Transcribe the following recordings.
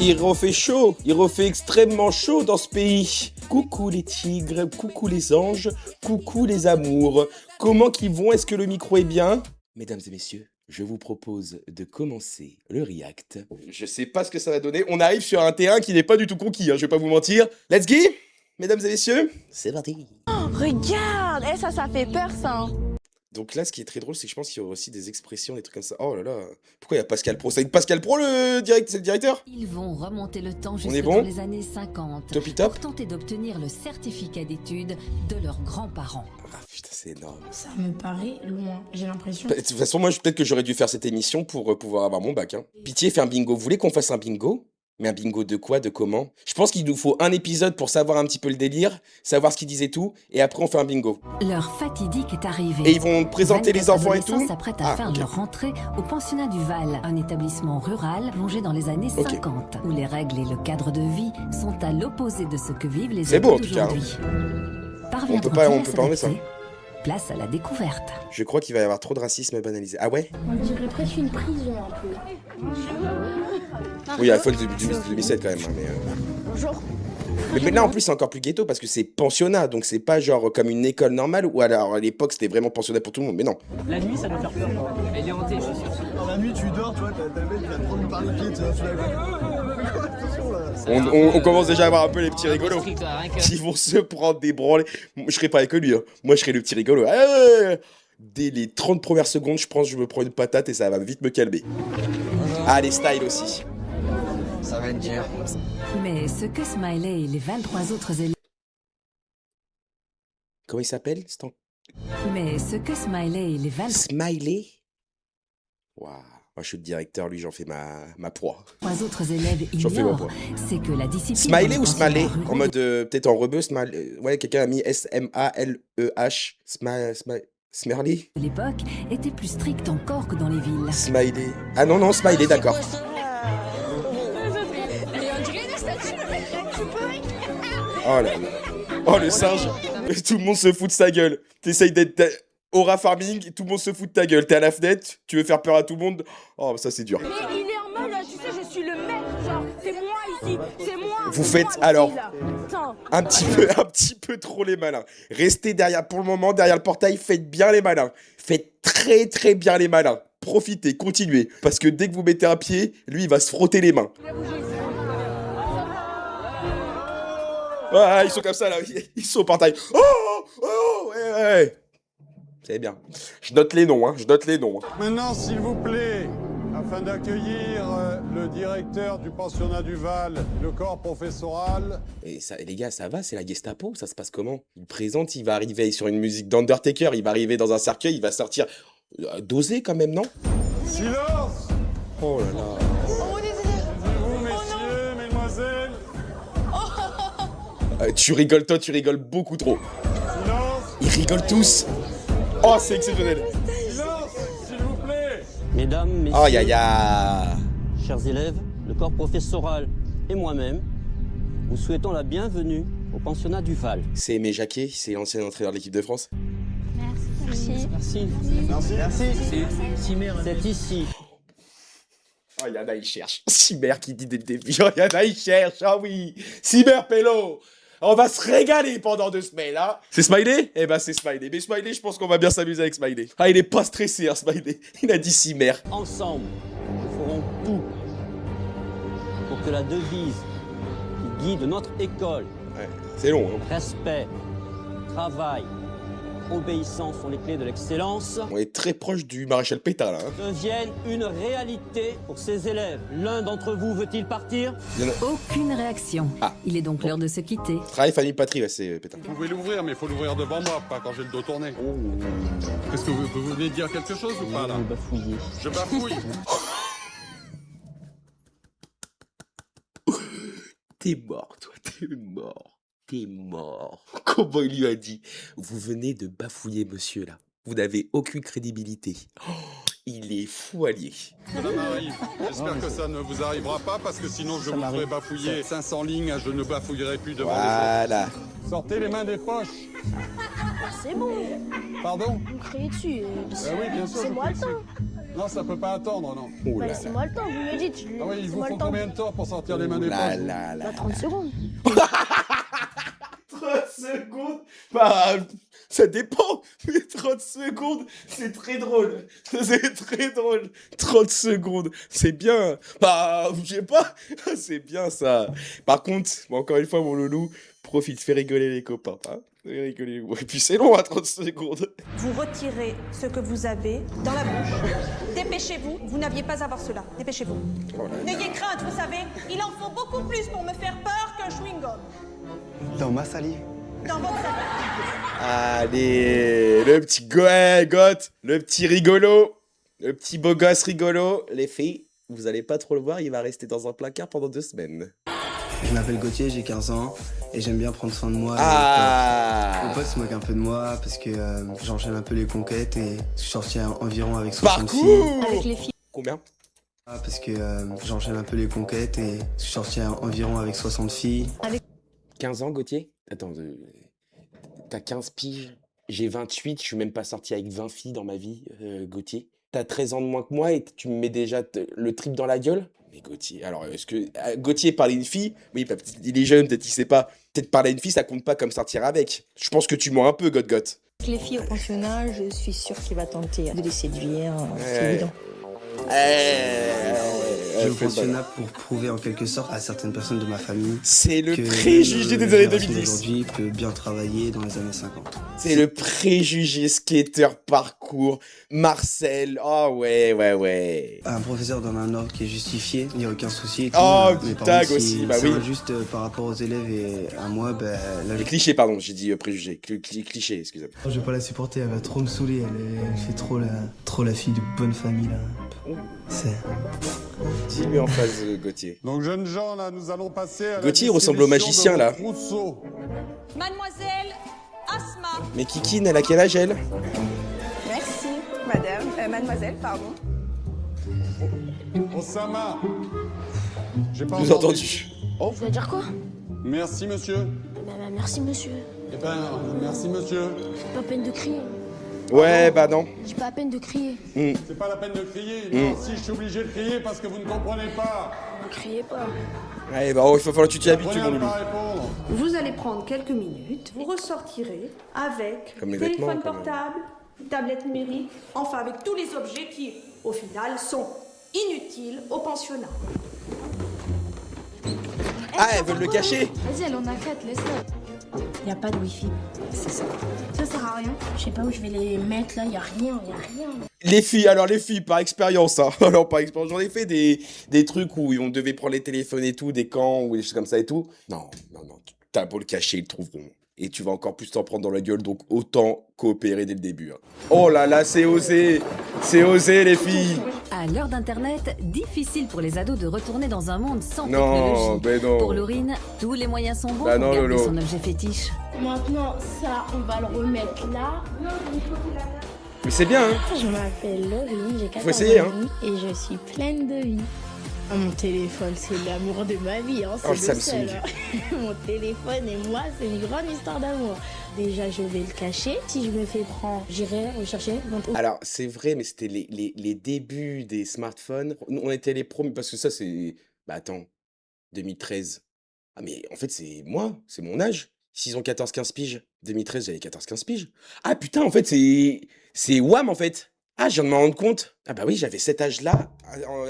Il refait chaud, il refait extrêmement chaud dans ce pays. Coucou les tigres, coucou les anges, coucou les amours. Comment qu'ils vont? Est-ce que le micro est bien? Mesdames et messieurs, je vous propose de commencer le react. Je sais pas ce que ça va donner. On arrive sur un terrain qui n'est pas du tout conquis, hein, je vais pas vous mentir. Let's go, mesdames et messieurs, c'est parti. Oh, regarde, ça fait peur ça. Donc là, ce qui est très drôle, c'est que je pense qu'il y aura aussi des expressions, des trucs comme ça. Oh là là, pourquoi il y a Pascal Pro? C'est Pascal Pro c'est le directeur? Ils vont remonter le temps est jusque bon dans les années 50 Topi top. pour tenter d'obtenir le certificat d'études de leurs grands-parents. Ah putain, c'est énorme. Ça me paraît loin, j'ai l'impression. De toute façon, moi, peut-être que j'aurais dû faire cette émission pour pouvoir avoir mon bac. Hein. Pitié, fais un bingo. Vous voulez qu'on fasse un bingo? Mais un bingo de quoi? De comment? Je pense qu'il nous faut un épisode pour savoir un petit peu le délire, savoir ce qu'ils disaient tout, et après on fait un bingo. Leur fatidique est arrivée. Et ils vont présenter les enfants et tout? S'apprêtent à faire leur rentrée au pensionnat du Val, un établissement rural plongé dans les années 50, où les règles et le cadre de vie sont à l'opposé de ce que vivent les beau, en adultes tout cas, d'aujourd'hui. On peut pas enlever ça. Place à la découverte. Je crois qu'il va y avoir trop de racisme banalisé. Ah ouais? On dirait presque une prison un peu. Oui, iPhone du 2007 quand même. Hein, Bonjour. Mais là en plus c'est encore plus ghetto parce que c'est pensionnat, donc c'est pas genre comme une école normale ou alors à l'époque c'était vraiment pensionnat pour tout le monde, mais non. La nuit ça doit faire peur. Elle est hantée, je suis sûr. Dans la nuit tu dors, tu vois, t'as le mec qui va te prendre par le pied, tu vois, attention là. On commence déjà à avoir un peu les petits rigolos qui vont se prendre des branlées. Je serais pas avec lui, hein. Moi je serais le petit rigolo. Dès les 30 premières secondes, je pense que je me prends une patate et ça va vite me calmer. Ah, les styles aussi. Ça va être dur. Mais ce que Smiley et les 23 autres élèves... Comment il s'appelle? Mais ce que Smiley et les 23 Smiley? Waouh. Moi je suis le directeur, lui j'en fais ma proie. autres élèves J'en fais ma ignorent, proie. c'est que la discipline... Smiley ou Smiley? En mode peut-être en rebeu, Smiley. Ouais, quelqu'un a mis S-M-A-L-E-H. Smiley? De l'époque était plus stricte encore que dans les villes. Smiley. Ah non, Smiley, d'accord. Oh là là. Oh le singe. Tout le monde se fout de sa gueule. T'essayes d'être aura farming, tout le monde se fout de ta gueule. T'es à la fenêtre, tu veux faire peur à tout le monde. Oh ça c'est dur. Mais il est en mode, tu sais, je suis le maître, genre, c'est moi ici, c'est moi. Vous faites alors Attends. un petit peu trop les malins. Restez derrière, pour le moment, derrière le portail, faites bien les malins. Faites très très bien les malins. Profitez, continuez. Parce que dès que vous mettez un pied, lui il va se frotter les mains. Ah, ils sont comme ça là, ils sont au portail. Oh, ouais. C'est bien. Je note les noms, hein, Maintenant, s'il vous plaît, afin d'accueillir le directeur du pensionnat du Val, le corps professoral. Et ça, les gars, ça va, c'est la Gestapo, ça se passe comment? Il présente, il va arriver sur une musique d'Undertaker, il va arriver dans un cercueil, il va sortir... dosé quand même, non? Silence! Oh là là. Vous, messieurs, mesdemoiselles. Tu rigoles, toi, tu rigoles beaucoup trop. Silence! Ils rigolent tous. Oh, c'est exceptionnel. Silence, s'il vous plaît! Mesdames, messieurs, Oh, ya. chers élèves, le corps professoral et moi-même, vous souhaitons la bienvenue au pensionnat du Val. C'est Aimé Jacquet, c'est l'ancien entraîneur de l'équipe de France. Merci. Merci. C'est ici. Oh, y'en a, il cherche. Cyber qui dit dès le début. Oh, y'en a, il cherche. Ah oui. Cyber Pélo. On va se régaler pendant 2 semaines, hein. C'est Smiley? Eh ben, c'est Smiley. Mais Smiley, je pense qu'on va bien s'amuser avec Smiley. Ah, il est pas stressé, hein, Smiley. Il a dit Cyber. Ensemble, nous ferons tout pour que la devise qui guide notre école, Ouais, c'est long, hein. respect, travail, obéissance sont les clés de l'excellence, On est très proche du maréchal Pétain, là. Hein. deviennent une réalité pour ces élèves. L'un d'entre vous veut-il partir? Il y en a... Aucune réaction. Ah. Il est donc l'heure de se quitter. Travail, famille, patrie, ouais, c'est Pétain. Vous pouvez l'ouvrir, mais il faut l'ouvrir devant moi, pas quand j'ai le dos tourné. Qu'est-ce que vous venez de dire quelque chose ou pas là? Bafouiller. Je bafouille. T'es mort, toi, t'es mort. T'es mort. Comment il lui a dit? Vous venez de bafouiller, monsieur, là. Vous n'avez aucune crédibilité. Oh, il est fou allié. Cela m'arrive. J'espère que ça ne vous arrivera pas parce que sinon je vous ferai bafouiller 500 lignes, je ne bafouillerai plus devant Voilà. les autres. Sortez les mains des poches. C'est bon, Pardon? vous me criez dessus. Oui, bien sûr. C'est je moi vous le prie. temps. Non, ça peut pas attendre, non. Oh Bah, là là. laissez-moi le temps, vous me dites. Ah oui, il vous Laissez-moi faut le temps. combien de temps pour sortir les mains des Là, poches vous là, là. Bah, 30 secondes. 30 secondes. Bah, ça dépend. Mais 30 secondes, c'est très drôle. C'est très drôle. 30 secondes, c'est bien. Bah, je sais pas. C'est bien ça. Par contre, bon, encore une fois, mon loulou, profite, fais rigoler les copains. Hein. Fais rigoler. Ouais, et puis c'est long à 30 secondes. Vous retirez ce que vous avez dans la bouche. Dépêchez-vous, vous n'aviez pas à voir cela. Dépêchez-vous. Oh là là. N'ayez crainte, vous savez, il en faut beaucoup plus pour me faire peur qu'un chewing-gum. Dans ma salive. Dans votre salle. Allez, le petit goth, le petit rigolo, le petit beau gosse rigolo. Les filles, vous allez pas trop le voir, il va rester dans un placard pendant 2 semaines. Je m'appelle Gauthier, j'ai 15 ans et j'aime bien prendre soin de moi. Ah, Mon pote se moque un peu de moi parce que j'enchaîne un peu les conquêtes et je suis sorti environ avec 60 filles. parcours. Avec les filles. Combien? Parce que j'enchaîne un peu les conquêtes et je suis sorti environ avec 60 filles. 15 ans, Gauthier? Attends, t'as 15 piges, j'ai 28, je suis même pas sorti avec 20 filles dans ma vie, Gauthier. T'as 13 ans de moins que moi et tu me mets déjà le trip dans la gueule? Mais Gauthier, alors est-ce que Gauthier parle à une fille? Oui, bah, peut-être il est jeune, peut-être il sait pas. Peut-être parler à une fille, ça compte pas comme sortir avec. Je pense que tu mens un peu, Got. Avec les filles au pensionnat, je suis sûre qu'il va tenter de les séduire, c'est Ouais. évident. Je vais au pensionnat pour prouver en quelque sorte à certaines personnes de ma famille C'est le que préjugé même, des années génération 2010. d'aujourd'hui peut bien travailler dans les années 50. C'est le préjugé skater parcours. Marcel. Oh ouais. Un professeur donne un ordre qui est justifié, il n'y a aucun souci. Et tout. Oh, Mais putain, par contre, aussi, si bah ça oui. va juste par rapport aux élèves et à moi, bah, là, Les clichés, pardon, j'ai dit préjugé. Cliché, excusez-moi. je vais pas la supporter, elle va trop me saouler, elle fait trop la fille de bonne famille là. C'est... Dis-lui en face, Gauthier. Donc, jeunes gens, là, nous allons passer à la Gauthier, il ressemble au distribution magicien, de là. vos trousseaux. Mademoiselle Asma. Mais Kikine, elle a quel âge, elle? Merci, madame. Mademoiselle, pardon. Osama. J'ai pas Vous entendu? Tu vas dire quoi? Merci, monsieur. Bah, merci, monsieur. Eh ben, merci, monsieur. Pas peine de crier. Ouais, bah non. J'ai pas à peine de crier. C'est pas la peine de crier. Non, si, je suis obligé de crier parce que vous ne comprenez pas. Ne criez pas. Ouais, bah oh, il va falloir que tu t'y habitues, Prenez à mon ne loulou. pas répondre. Vous allez prendre quelques minutes, vous ressortirez avec Comme les téléphone vêtements, quand même. portable, tablette numérique, enfin avec tous les objets qui, au final, sont inutiles au pensionnat. Ah, elles veulent le cacher? Vas-y, elle en a 4, laisse-la. Il n'y a pas de wifi, c'est ça. Ça sert à rien. Je sais pas où je vais les mettre là, y a rien. Les filles, par expérience, hein. Alors, par expérience, j'en ai fait des trucs où on devait prendre les téléphones et tout, des camps ou des choses comme ça et tout. Non, t'as beau le cacher, ils le trouveront. Et tu vas encore plus t'en prendre dans la gueule, donc autant coopérer dès le début. Hein. Oh là là, c'est osé, les filles. À l'heure d'Internet, difficile pour les ados de retourner dans un monde sans Non, technologie. mais non. Pour Laurine, tous les moyens sont bons Bah pour non, garder Lolo. son objet fétiche. Maintenant, ça, on va le remettre là. Mais c'est bien, hein. Je m'appelle Laurine, j'ai 14 Faut essayer, ans hein. et je suis pleine de vie. Ah, mon téléphone, c'est l'amour de ma vie, hein, c'est Oh, le Samsung. seul. Hein. Mon téléphone et moi, c'est une grande histoire d'amour. Déjà, je vais le cacher. Si je me fais prendre, j'irai rechercher. Donc, Alors, c'est vrai, mais c'était les débuts des smartphones. Nous, on était les premiers, parce que ça, c'est... Bah attends, 2013. Ah, mais en fait, c'est moi, c'est mon âge. S'ils ont 14-15 piges, 2013, j'avais 14-15 piges. Ah putain, en fait, c'est WAM, en fait. Ah, je viens de m'en rendre compte. Ah bah oui, j'avais cet âge-là,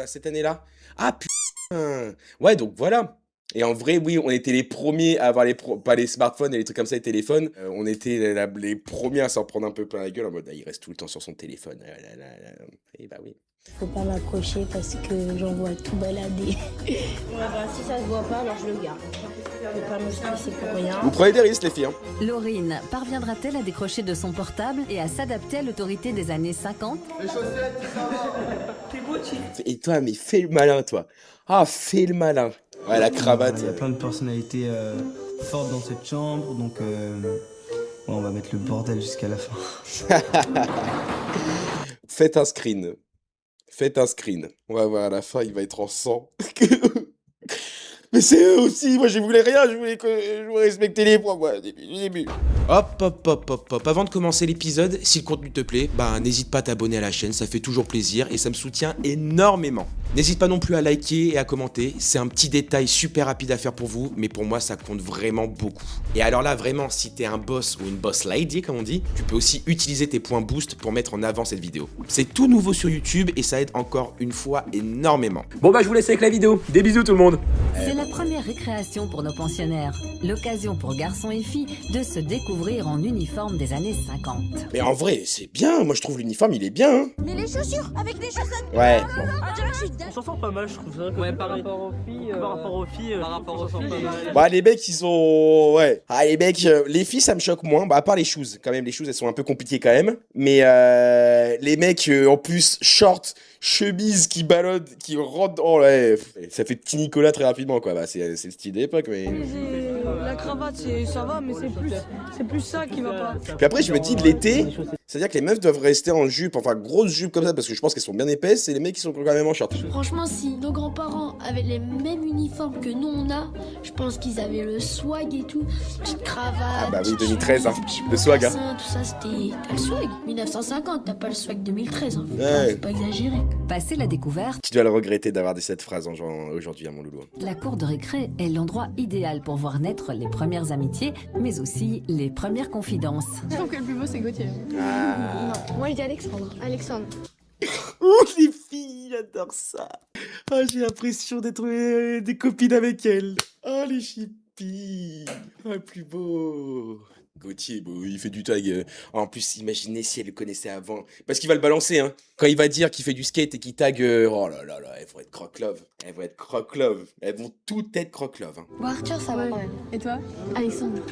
à cette année-là. Ah putain. Ouais, donc voilà. Et en vrai, oui, on était les premiers à avoir pas les smartphones et les trucs comme ça, les téléphones. On était les premiers à s'en prendre un peu plein la gueule en mode, ah, il reste tout le temps sur son téléphone. Ah là là là. Et bah oui. faut pas m'approcher parce que j'en vois tout balader. Ouais, bah, si ça se voit pas, alors je le garde. Faut pas me stresser pour rien. Vous prenez des risques, les filles. Hein. Laurine parviendra-t-elle à décrocher de son portable et à s'adapter à l'autorité des années 50? Les chaussettes, ça va. Et toi, mais fais le malin, toi. Ah, fais le malin. Ouais, la cravate. Il y a plein de personnalités fortes dans cette chambre, donc on va mettre le bordel jusqu'à la fin. Faites un screen. Faites un screen. On va voir à la fin, il va être en sang. Mais c'est eux aussi, moi je voulais rien, je voulais respecter les points, moi, du début. Hop. Avant de commencer l'épisode, si le contenu te plaît, bah n'hésite pas à t'abonner à la chaîne, ça fait toujours plaisir et ça me soutient énormément. N'hésite pas non plus à liker et à commenter, c'est un petit détail super rapide à faire pour vous, mais pour moi ça compte vraiment beaucoup. Et alors là, vraiment, si t'es un boss ou une boss lady, comme on dit, tu peux aussi utiliser tes points boost pour mettre en avant cette vidéo. C'est tout nouveau sur YouTube et ça aide encore une fois énormément. Bon bah je vous laisse avec la vidéo, des bisous tout le monde. C'est la première récréation pour nos pensionnaires. L'occasion pour garçons et filles de se découvrir en uniforme des années 50. Mais en vrai, c'est bien, moi je trouve l'uniforme il est bien. Hein. Mais les chaussures, avec les chaussettes. Ouais. On s'en sort pas mal, je trouve ça. Ouais, par rapport aux filles. Par rapport aux filles. Bah, les mecs, ils sont. Ouais. Ah, les mecs, les filles, ça me choque moins. Bah, à part les shoes. Quand même, les shoes, elles sont un peu compliquées quand même. Mais les mecs, en plus, short, chemise qui ballonne, qui rentre. Oh, ouais. Ça fait petit Nicolas très rapidement, quoi. Bah, c'est le style d'époque, mais. La cravate, ça va, mais c'est plus ça qui va pas. Puis après, je me dis de l'été, c'est-à-dire que les meufs doivent rester en jupe, enfin, grosse jupe comme ça, parce que je pense qu'elles sont bien épaisses, et les mecs, ils sont quand même en short. Franchement, si nos grands-parents avaient les mêmes uniformes que nous on a, je pense qu'ils avaient le swag et tout. Petite cravate. Ah bah oui, 2013, hein. Le swag, hein. Tout ça, c'était. T'as le swag. 1950, t'as pas le swag 2013. Hein. Ouais. Faut pas exagérer. Passer la découverte, Tu dois le regretter d'avoir dit cette phrase aujourd'hui, hein, mon loulou. la cour de récré est l'endroit idéal pour voir naître les premières amitiés, mais aussi les premières confidences. Je trouve que le plus beau, c'est Gauthier. Ah. Non, moi je dis Alexandre. Alexandre. Oh, les filles, j'adore ça. Oh, j'ai l'impression d'être des copines avec elles. Oh, les chippies. Oh, le plus beau. Gauthier, bon, il fait du tag. En plus, imaginez si elle le connaissait avant. Parce qu'il va le balancer, hein. Quand il va dire qu'il fait du skate et qu'il tag... oh là là là, elles vont être croque-love. Elles vont être croque-love. Elles vont toutes être croque-love. Hein. Bon, Arthur, ça va quand même. Et toi? Alexandre.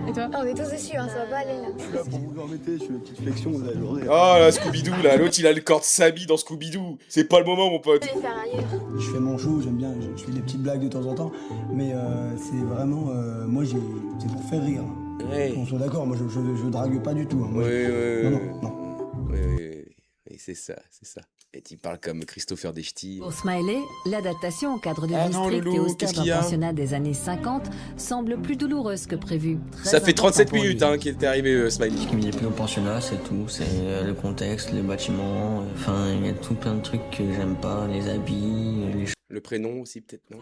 Et toi? On est tous dessus, hein, ça va pas aller là. Je suis là pour vous embêter, je fais une petite flexion, vous allez l'oreille. Oh là, Scooby-Doo, là. L'autre, il a le corps de Sabi dans Scooby-Doo. C'est pas le moment, mon pote. Je vais faire ailleurs. Je fais mon show, j'aime bien, je fais des petites blagues de temps en temps, mais c'est vraiment, moi c'est pour faire rire. Ouais. On soit d'accord, moi je drague pas du tout. Hein. Moi, non. Oui, c'est ça. Et tu parles comme Christopher Dechty. Pour Smiley, l'adaptation au cadre de Ah vie non, strict Loulou, et austère qu'est-ce qu'il y d'un a pensionnat des années 50 semble plus douloureuse que prévu. Très Ça fait important 37 pour minutes lui. hein, qu'il était arrivé, Smiley. Ce qui me dit plus au pensionnat, c'est tout. C'est le contexte, les bâtiments. Enfin, il y a tout plein de trucs que j'aime pas. Les habits, les choses. Le prénom aussi, peut-être, non?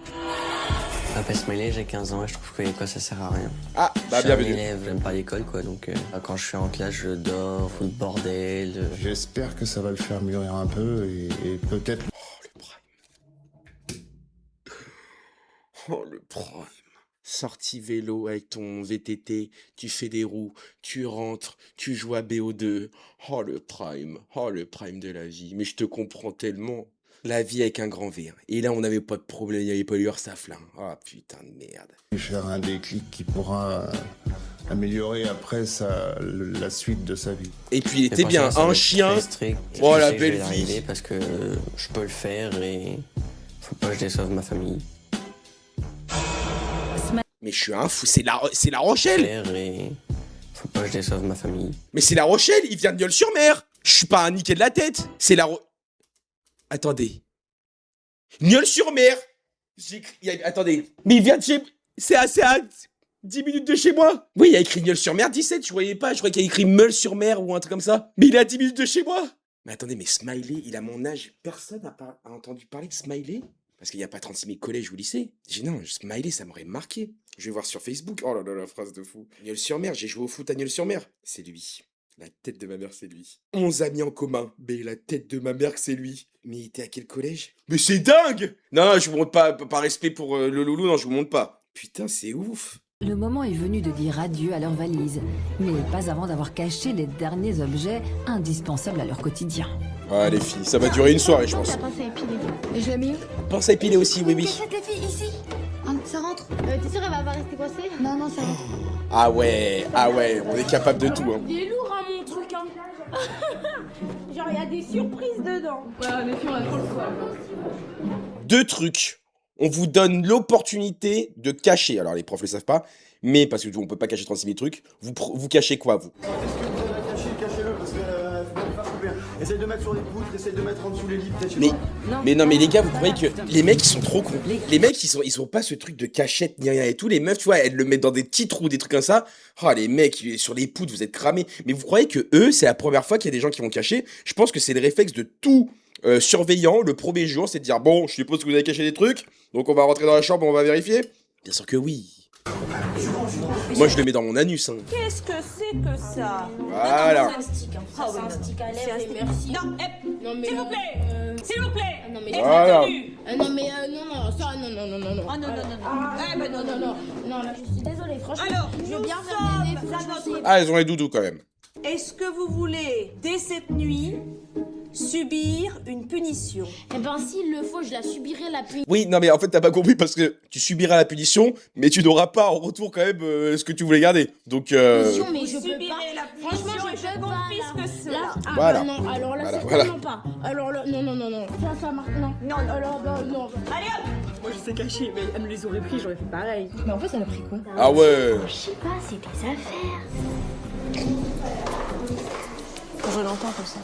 Je m'appelle Smiley, j'ai 15 ans et je trouve que l'école ça sert à rien. Ah, bah Je suis un bienvenue. élève, j'aime pas l'école quoi, donc quand je suis en classe, je dors, fous le bordel. J'espère que ça va le faire mûrir un peu et peut-être. Oh, le prime. Sortie vélo avec ton VTT, tu fais des roues, tu rentres, tu joues à BO2. Oh, le prime de la vie. Mais je te comprends tellement. La vie avec un grand V. Hein. Et là, on n'avait pas de problème, il n'y avait pas l'URSSAF là. Oh, putain de merde. Faire un déclic qui pourra améliorer après la suite de sa vie. Et puis, il était bien, un chien. Oh, la belle vie. Parce que je peux le faire et faut pas que je déçoive ma famille. Mais je suis un fou, c'est la Rochelle. Et faut pas que je déçoive ma famille. Mais c'est la Rochelle, il vient de Nieul-sur-Mer. Je suis pas un niqué de la tête. C'est la Attendez. Nieul-sur-Mer. Attendez. Mais il vient de chez... C'est à 10 minutes de chez moi. Oui, il y a écrit Nieul-sur-Mer 17, je voyais pas. Je croyais qu'il y a écrit Meul-sur-Mer ou un truc comme ça. Mais il est à 10 minutes de chez moi. Mais attendez, mais Smiley, il a mon âge. Personne n'a entendu parler de Smiley? Parce qu'il n'y a pas 36 000 collèges ou lycées. J'ai dit non, Smiley, ça m'aurait marqué. Je vais voir sur Facebook. Oh là là, la phrase de fou. Nieul-sur-Mer, j'ai joué au foot à Nieul-sur-Mer. C'est lui. La tête de ma mère, c'est lui. 11 amis en commun. Mais la tête de ma mère, c'est lui. Mais il était à quel collège? Mais c'est dingue! Non, je vous montre pas, par respect pour le loulou, non, je vous montre pas. Putain, c'est ouf. Le moment est venu de dire adieu à leur valise, mais pas avant d'avoir caché les derniers objets indispensables à leur quotidien. Ah, les filles, ça va durer une soirée, je pense. La pince à épiler. Et je l'ai mis où? Pince à épiler aussi, oui. Cachette les filles, ici. Ça rentre. T'es sûr elle va pas rester coincée? Non, ça rentre. Ah ouais, on est capable de tout, hein. Il est lourd, hein, mon truc, hein. Genre, il y a des surprises dedans. Ouais, les filles, on a trop le choix. 2 trucs. On vous donne l'opportunité de cacher. Alors, les profs le savent pas, mais parce que on peut pas cacher 36 000 trucs. Vous cachez quoi, vous? Est-ce que vous avez caché? Cachez-le parce que faut pas le faire couper. Essaye de mettre sur les poutres, essaye de mettre en dessous les lits, peut-être. Mais non, mais les gars, vous croyez que les mecs ils sont trop cons. Les mecs ils ont pas ce truc de cachette ni rien et tout. Les meufs, tu vois, elles le mettent dans des petits trous, des trucs comme ça. Oh, les mecs sur les poutres, vous êtes cramés. Mais vous croyez que eux, c'est la première fois qu'il y a des gens qui vont cacher? Je pense que c'est le réflexe de tout surveillant le premier jour, c'est de dire bon, je suppose que vous avez caché des trucs, donc on va rentrer dans la chambre, on va vérifier. Bien sûr que oui. Moi je le mets dans mon anus. Hein. Qu'est-ce que c'est que ça? Voilà. C'est un stick, hein. Ah C'est oui, un non. stick à C'est lèvres un et stick. merci. Non, mais s'il vous plaît. S'il vous plaît. Non, mais Voilà. non, mais non, ça, non. Ah non. Eh ben non. Non, là, je suis désolée, franchement. Alors, je veux nous bien faire sommes des à efforts. Ah, elles ont les doudous quand même. Est-ce que vous voulez, dès cette nuit, subir une punition? Eh ben, s'il le faut, je la subirai la punition. Oui, non mais en fait t'as pas compris parce que tu subiras la punition, mais tu n'auras pas en retour quand même ce que tu voulais garder. Donc Mais je Vous peux pas. subirez la punition Franchement, et je je peux pas. confisque Là, cela. Voilà. bah non, alors là, Voilà, certainement pas. Alors là, non. Ça marche, non. Alors, bah, non. Allez hop. Moi je sais cacher, mais elle me les aurait pris, j'aurais fait pareil. Mais en fait, elle a pris quoi? ah ouais. Je sais pas, c'est tes affaires. Je l'entends comme ça.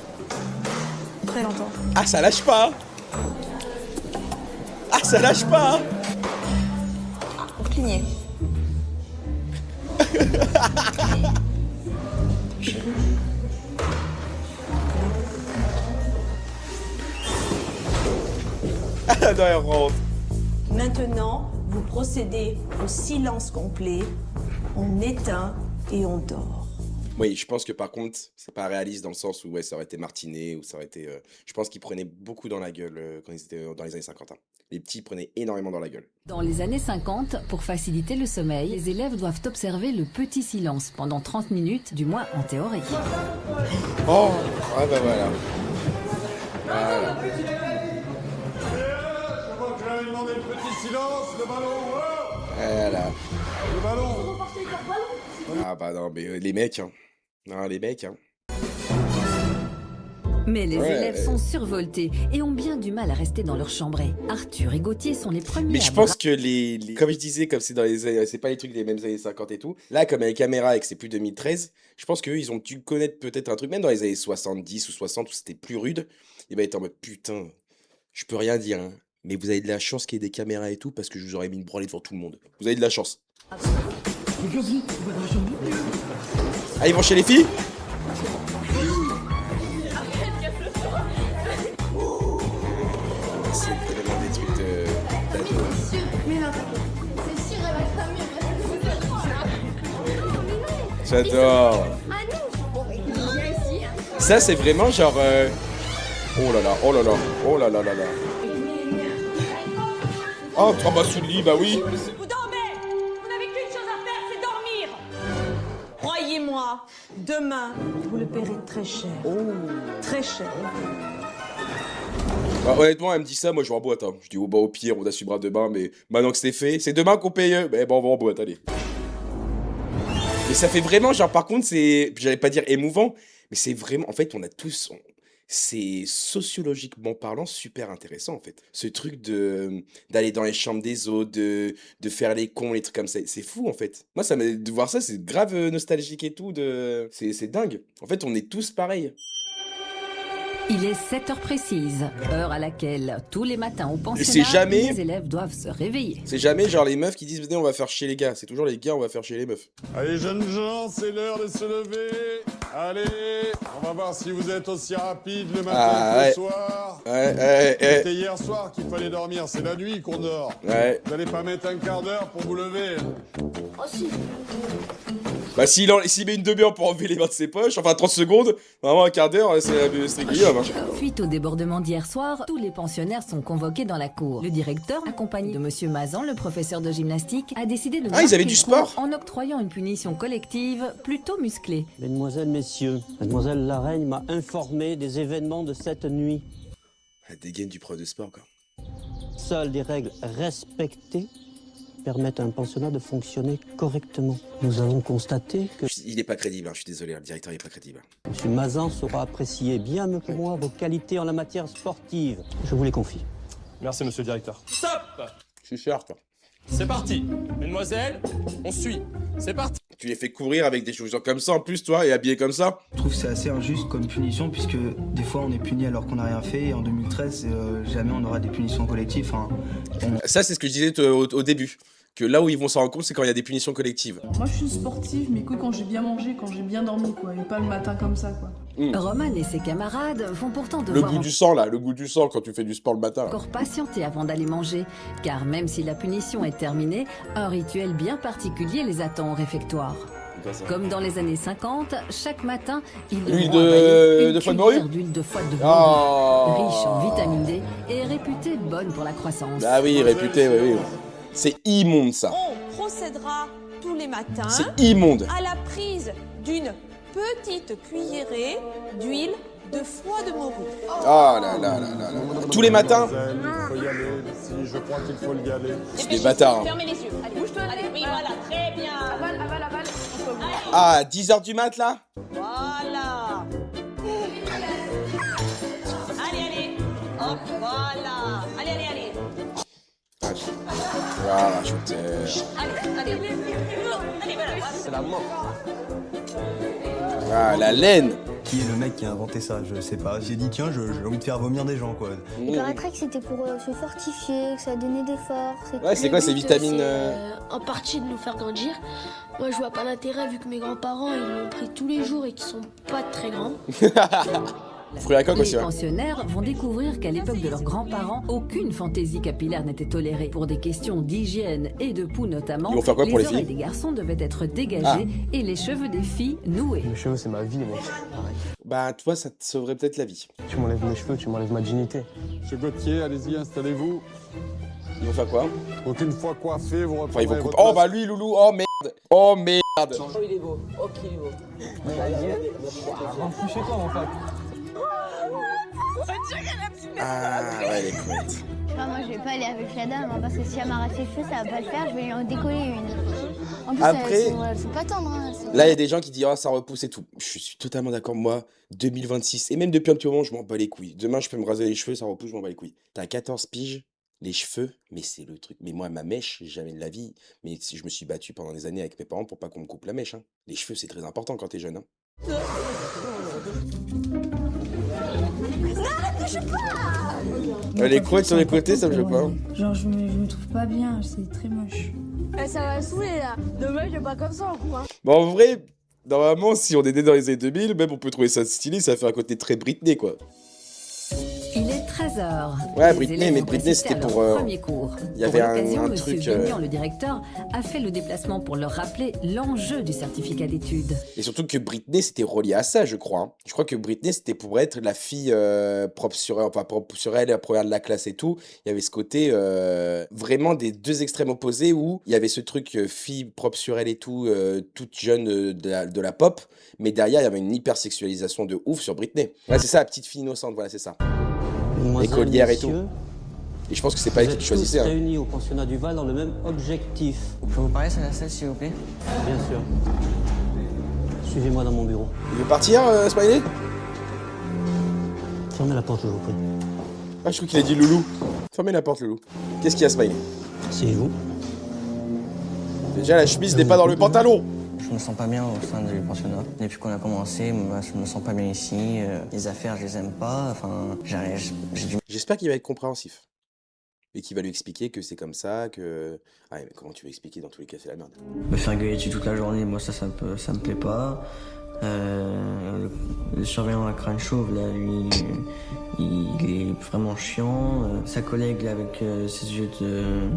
Très longtemps. Ah ça lâche pas. Ah ça lâche pas. Pour cligner. Ah non elle rentre. Maintenant, vous procédez au silence complet. On éteint et on dort. Oui, je pense que par contre, c'est pas réaliste dans le sens où ouais, ça aurait été martiné ou ça aurait été. Je pense qu'ils prenaient beaucoup dans la gueule quand ils étaient dans les années 50. Hein. Les petits prenaient énormément dans la gueule. Dans les années 50, pour faciliter le sommeil, les élèves doivent observer le petit silence pendant 30 minutes, du moins en théorie. Oh, ah bah voilà. Voilà. Je crois que j'avais demandé le petit silence, le ballon. Voilà. Le ballon. Ah bah non, mais les mecs, hein. Non, les mecs, hein. Mais les Ouais, élèves sont survoltés et ont bien du mal à rester dans leur chambrée. Arthur et Gauthier sont les premiers Mais je à pense que comme je disais, comme c'est dans les années, c'est pas les trucs des mêmes années 50 et tout. Là, comme avec les caméras et que c'est plus 2013, je pense qu'eux, ils ont dû connaître peut-être un truc, même dans les années 70 ou 60 où c'était plus rude. Il va être en mode putain, je peux rien dire, hein, mais vous avez de la chance qu'il y ait des caméras et tout parce que je vous aurais mis une branlée devant tout le monde. Vous avez de la chance. Ah, ils vont chez les filles? C'est vraiment des trucs d'ado. Mais non, c'est sûr, elle va se J'adore. Ah non, viens ici. Ça, c'est vraiment genre. Oh là là, oh là là, oh là là là là. Oh, 3 mois sous le lit, bah oui. Vous dormez. Vous n'avez qu'une chose à faire, c'est dormir. Croyez-moi, demain, vous le paierez très cher. Très cher. Bah, honnêtement, elle me dit ça, moi je vais en boîte. Hein. Je dis, oh bah au pire, on assumera demain, mais maintenant que c'est fait, c'est demain qu'on paye. Mais bon, on va en boîte, allez. Mais ça fait vraiment, genre, par contre, c'est. J'allais pas dire émouvant, mais c'est vraiment. En fait, on a tous. C'est sociologiquement parlant super intéressant, en fait. Ce truc d'aller dans les chambres des autres, de faire les cons, les trucs comme ça. C'est fou, en fait. Moi, de voir ça, c'est grave nostalgique et tout. C'est dingue. En fait, on est tous pareils. Il est 7 heures précises, heure à laquelle tous les matins au c'est pensionnat, jamais- les élèves doivent se réveiller. C'est jamais genre les meufs qui disent venez on va faire chier les gars, c'est toujours les gars on va faire chier les meufs. Allez, jeunes gens, c'est l'heure de se lever. Allez, on va voir si vous êtes aussi rapide le matin Ah, que ouais. le soir. Ouais. C'était hier soir qu'il fallait dormir, c'est la nuit qu'on dort. Ouais. Vous allez pas mettre un quart d'heure pour vous lever. Oh si. Bah s'il met une demi-heure pour enlever les mains de ses poches, enfin 30 secondes, vraiment un quart d'heure c'est minimum. Hein. Suite au débordement d'hier soir, tous les pensionnaires sont convoqués dans la cour. Le directeur, accompagné de Monsieur Mazan, le professeur de gymnastique, a décidé de Ah, ils avaient marquer du le sport coup en octroyant une punition collective plutôt musclée. Mesdemoiselles, messieurs, mademoiselle la reine m'a informé des événements de cette nuit. La dégaine du prof de sport quoi. Seules des règles respectées permettent à un pensionnat de fonctionner correctement. Nous avons constaté que Il est pas crédible, hein, je suis désolé, le directeur il est pas crédible. M. Mazan saura apprécier bien mieux que moi vos qualités en la matière sportive. Je vous les confie. Merci, monsieur le directeur. Stop! Je suis sûr quoi. C'est parti. Mesdemoiselles, on suit. C'est parti. Tu les fais courir avec des chaussures comme ça en plus, toi, et habillés comme ça. Je trouve que c'est assez injuste comme punition, puisque des fois on est puni alors qu'on n'a rien fait, et en 2013, jamais on aura des punitions collectives. Hein. Ça, c'est ce que je disais au début. Que là où ils vont s'en rendre compte, c'est quand il y a des punitions collectives. Moi, je suis sportive, mais que quand j'ai bien mangé, quand j'ai bien dormi, quoi, et pas le matin comme ça, quoi. Roman et ses camarades vont pourtant Le devoir goût du sang, là, le goût du sang quand tu fais du sport le matin. encore patienter avant d'aller manger, car même si la punition est terminée, un rituel bien particulier les attend au réfectoire. Comme dans les années 50, chaque matin, ils L'huile devront avaler de foie de une cuillère morue d'huile de foie de morue, Oh. riche en vitamine D et réputée bonne pour la croissance. Ah oui, réputé, oui, oui. C'est immonde, ça. On procédera tous les matins C'est immonde. à la prise d'une petite cuillerée d'huile de foie de morue. Oh là là là là là. Tous les matins. Il faut y aller. Si, je crois qu'il faut y aller. C'est des bâtards. Hein. Fermez les yeux. Allez, bouge-toi. Allez, oui, voilà, très bien. Aval, aval, aval. Ah, 10h du mat, là. Voilà. Allez, allez. Hop, voilà. Allez, allez, allez. Voilà, je t'aime. Allez, allez. Allez, voilà. C'est la mort. Ah, la laine. Qui est le mec qui a inventé ça? Je sais pas. J'ai dit, tiens, j'ai envie de faire vomir des gens, quoi. Il paraîtrait que c'était pour se fortifier, que ça donnait des forces. Ouais, c'est quoi ces vitamines En partie de nous faire grandir. Moi, je vois pas l'intérêt vu que mes grands-parents, ils l'ont pris tous les jours et qu'ils sont pas très grands. Fruits à coque Les aussi, ouais. pensionnaires vont découvrir qu'à l'époque de leurs grands-parents, aucune fantaisie capillaire n'était tolérée. Pour des questions d'hygiène et de poux notamment, Ils vont faire quoi pour les oreilles filles des garçons devaient être dégagées et les cheveux des filles noués. Mes cheveux, c'est ma vie, mec. Bah, toi, ça te sauverait peut-être la vie. Tu m'enlèves mes cheveux, tu m'enlèves ma dignité. Monsieur Gauthier, allez-y, installez-vous. Ils vont faire quoi? Donc une fois coiffé, vous Enfin, ils vont reprendrez couper. votre Oh, bah lui, Loulou, oh merde. Oh merde. Oh, il est beau. Ok, il est beau. Rentre chez toi, mon pote. Ah, ouais, les couettes. Moi, je vais pas aller avec la dame, hein, parce que si elle m'arrache les cheveux, ça va pas le faire, je vais lui en décoller une. En plus, Après- elles sont pas tendres. Hein, Là, il y a des gens qui disent, oh, ça repousse et tout. Je suis totalement d'accord. Moi, 2026, et même depuis un petit moment, je m'en bats les couilles. Demain, je peux me raser les cheveux, ça repousse, je m'en bats les couilles. T'as 14 piges, les cheveux, mais c'est le truc. Mais moi, ma mèche, jamais de la vie. Mais si je me suis battu pendant des années avec mes parents pour pas qu'on me coupe la mèche. Hein. Les cheveux, c'est très important quand t'es jeune. Hein. Les couettes sur les côtés, ça me choque pas. Genre, je me trouve pas bien, c'est très moche. Ça va saouler là. Demain, je vais pas comme ça en cours. Hein. Bon, en vrai, normalement, si on est né dans les années 2000, même on peut trouver ça stylé, ça fait un côté très Britney, quoi. Il est 13h. Ouais, Les Britney, élèves mais vont Britney, assister c'était à leur pour, premier cours. il y avait Pour l'occasion, un Monsieur truc, Vignon, le directeur, a fait le déplacement pour leur rappeler l'enjeu du certificat d'études. Et surtout que Britney, c'était relié à ça, je crois. Hein. Je crois que Britney, c'était pour être la fille propre sur elle, enfin propre sur elle, la première de la classe et tout. Il y avait ce côté vraiment des deux extrêmes opposés où il y avait ce truc fille propre sur elle et tout, toute jeune de la pop. Mais derrière, il y avait une hypersexualisation de ouf sur Britney. Ouais, c'est ça, la petite fille innocente, voilà, c'est ça. Écolière et tout. Et je pense que c'est pas elle qui choisissait. Vous êtes Hein. tous réunis au pensionnat du Val dans le même objectif. Je peux vous parler sur la salle, s'il vous plaît? Bien sûr. Suivez-moi dans mon bureau. Il veut partir, Smiley? Fermez la porte, je vous prie. Ah, je crois qu'il a dit Loulou. Fermez la porte, Loulou. Qu'est-ce qu'il y a, Smiley? Asseyez-vous. Déjà, la chemise n'est pas dans le pantalon. Je me sens pas bien au sein du pensionnat. Depuis qu'on a commencé, moi, je me sens pas bien ici. Les affaires, je les aime pas. Enfin, j'ai du... J'espère qu'il va être compréhensif. Et qu'il va lui expliquer que c'est comme ça, que... Ah, mais comment tu veux expliquer? Dans tous les cas, c'est la merde. Me faire gueuler dessus toute la journée, moi, ça me plaît pas. Le surveillant à crâne chauve, là, lui, il est vraiment chiant. Sa collègue, là, avec ses yeux de...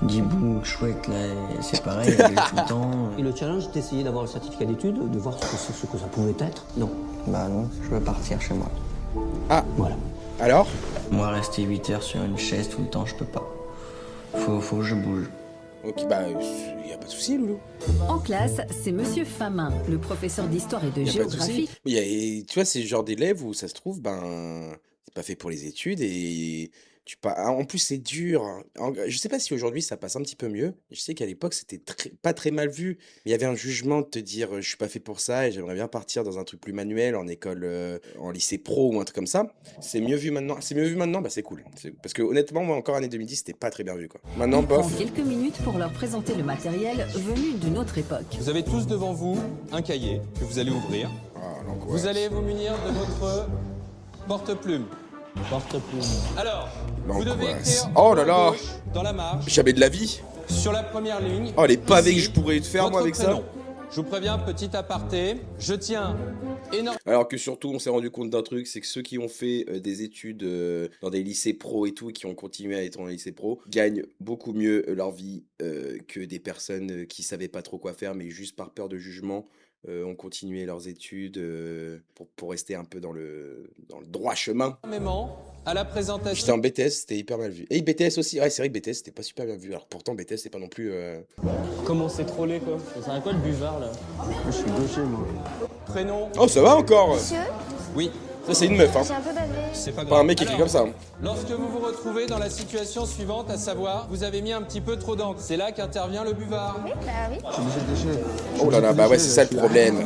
d'hibou, chouette, là, c'est pareil, elle est tout le temps. Et le challenge, d'essayer d'avoir le certificat d'études, de voir ce que ça pouvait être? Non. Bah non, je veux partir chez moi. Ah, voilà. Alors? Moi, rester 8 heures sur une chaise tout le temps, je peux pas. Faut que je bouge. Ok, bah, y a pas de souci, Loulou. En classe, c'est Monsieur Famin, le professeur d'histoire et de Y a pas de géographie. souci. Mais tu vois, c'est le genre d'élèves où ça se trouve, ben, c'est pas fait pour les études et En plus, c'est dur. Je sais pas si aujourd'hui ça passe un petit peu mieux. Je sais qu'à l'époque, c'était pas très mal vu. Mais il y avait un jugement de te dire, je suis pas fait pour ça et j'aimerais bien partir dans un truc plus manuel, en école, en lycée pro ou un truc comme ça. C'est mieux vu maintenant. C'est mieux vu maintenant, bah c'est cool. Parce que honnêtement, moi encore année 2010, c'était pas très bien vu quoi. Maintenant, Il prend bof. quelques minutes pour leur présenter le matériel venu d'une autre époque. Vous avez tous devant vous un cahier que vous allez ouvrir. Vous allez vous munir de votre porte-plume. Porte-plume. Alors, vous devez écrire Oh là là, gauche, dans la marge, jamais de la vie. sur la première ligne. Oh les pavés ici, que je pourrais te faire moi votre avec prénom. ça. Je vous préviens, petit aparté, je tiens énormément. Alors que surtout, on s'est rendu compte d'un truc, c'est que ceux qui ont fait des études dans des lycées pro et tout, et qui ont continué à être dans les lycées pro, gagnent beaucoup mieux leur vie que des personnes qui savaient pas trop quoi faire, mais juste par peur de jugement, ont continué leurs études pour rester un peu dans le droit chemin. À la présentation. J'étais en BTS, c'était hyper mal vu. Et BTS aussi, ouais, c'est vrai que BTS, c'était pas super bien vu. Alors pourtant, BTS, c'est pas non plus... Comment c'est trollé quoi? Ça quoi le buvard là? Je suis gaucher, moi. Prénom. Oh, ça va encore? Monsieur, Oui. Ça, c'est une meuf, hein. j'ai un peu bavé. C'est pas Pas un mec qui écrit comme ça. Hein. Lorsque vous vous retrouvez dans la situation suivante, à savoir, vous avez mis un petit peu trop d'encre. C'est là qu'intervient le buvard. Oui, bah oui. Je suis obligé de déchirer. Oh là là, bah ouais, c'est ça le problème.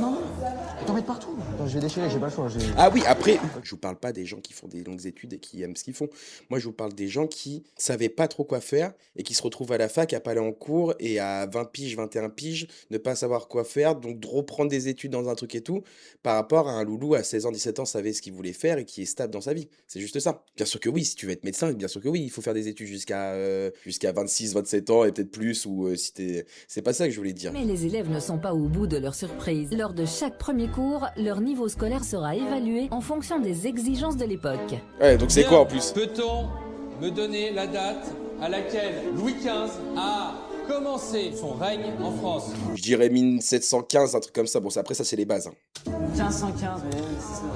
T'en mets partout. Non, je vais déchirer, j'ai pas le choix. Ah oui, après, je vous parle pas des gens qui font des longues études et qui aiment ce qu'ils font. Moi, je vous parle des gens qui savaient pas trop quoi faire et qui se retrouvent à la fac à pas aller en cours et à 20 piges, 21 piges, ne pas savoir quoi faire, donc de reprendre des études dans un truc et tout, par rapport à un loulou à 16 ans, 17 ans, savait ce qu'il voulait faire et qui est stable dans sa vie. C'est juste ça. Bien sûr que oui, si tu veux être médecin, bien sûr que oui, il faut faire des études jusqu'à 26, 27 ans et peut-être plus, ou si t'es... C'est pas ça que je voulais dire. Mais les élèves ne sont pas au bout de leur surprise. Lors de chaque premier cours, leur niveau scolaire sera évalué en fonction des exigences de l'époque. Ouais, donc c'est Bien, quoi en plus? Peut-on me donner la date à laquelle Louis XV a commencé son règne en France? Je dirais 1715, un truc comme ça. Bon, après, ça, c'est les bases. Hein. 1515,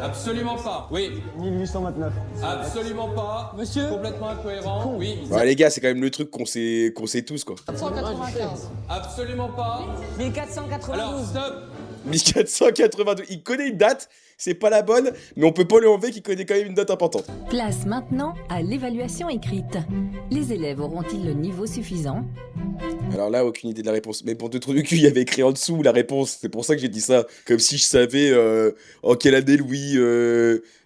Absolument pas. Oui. 1829. Absolument pas. Monsieur. Complètement incohérent. Oui. Ouais, les gars, c'est quand même le truc qu'on sait tous, quoi. 495. Absolument pas. 1492. Alors, stop. 1492. Il connaît une date, c'est pas la bonne, mais on peut pas lui enlever qu'il connaît quand même une date importante. Place maintenant à l'évaluation écrite. Les élèves auront-ils le niveau suffisant? Alors là, aucune idée de la réponse. Mais pour deux trous du cul, il y avait écrit en dessous la réponse. C'est pour ça que j'ai dit ça. Comme si je savais en quelle année Louis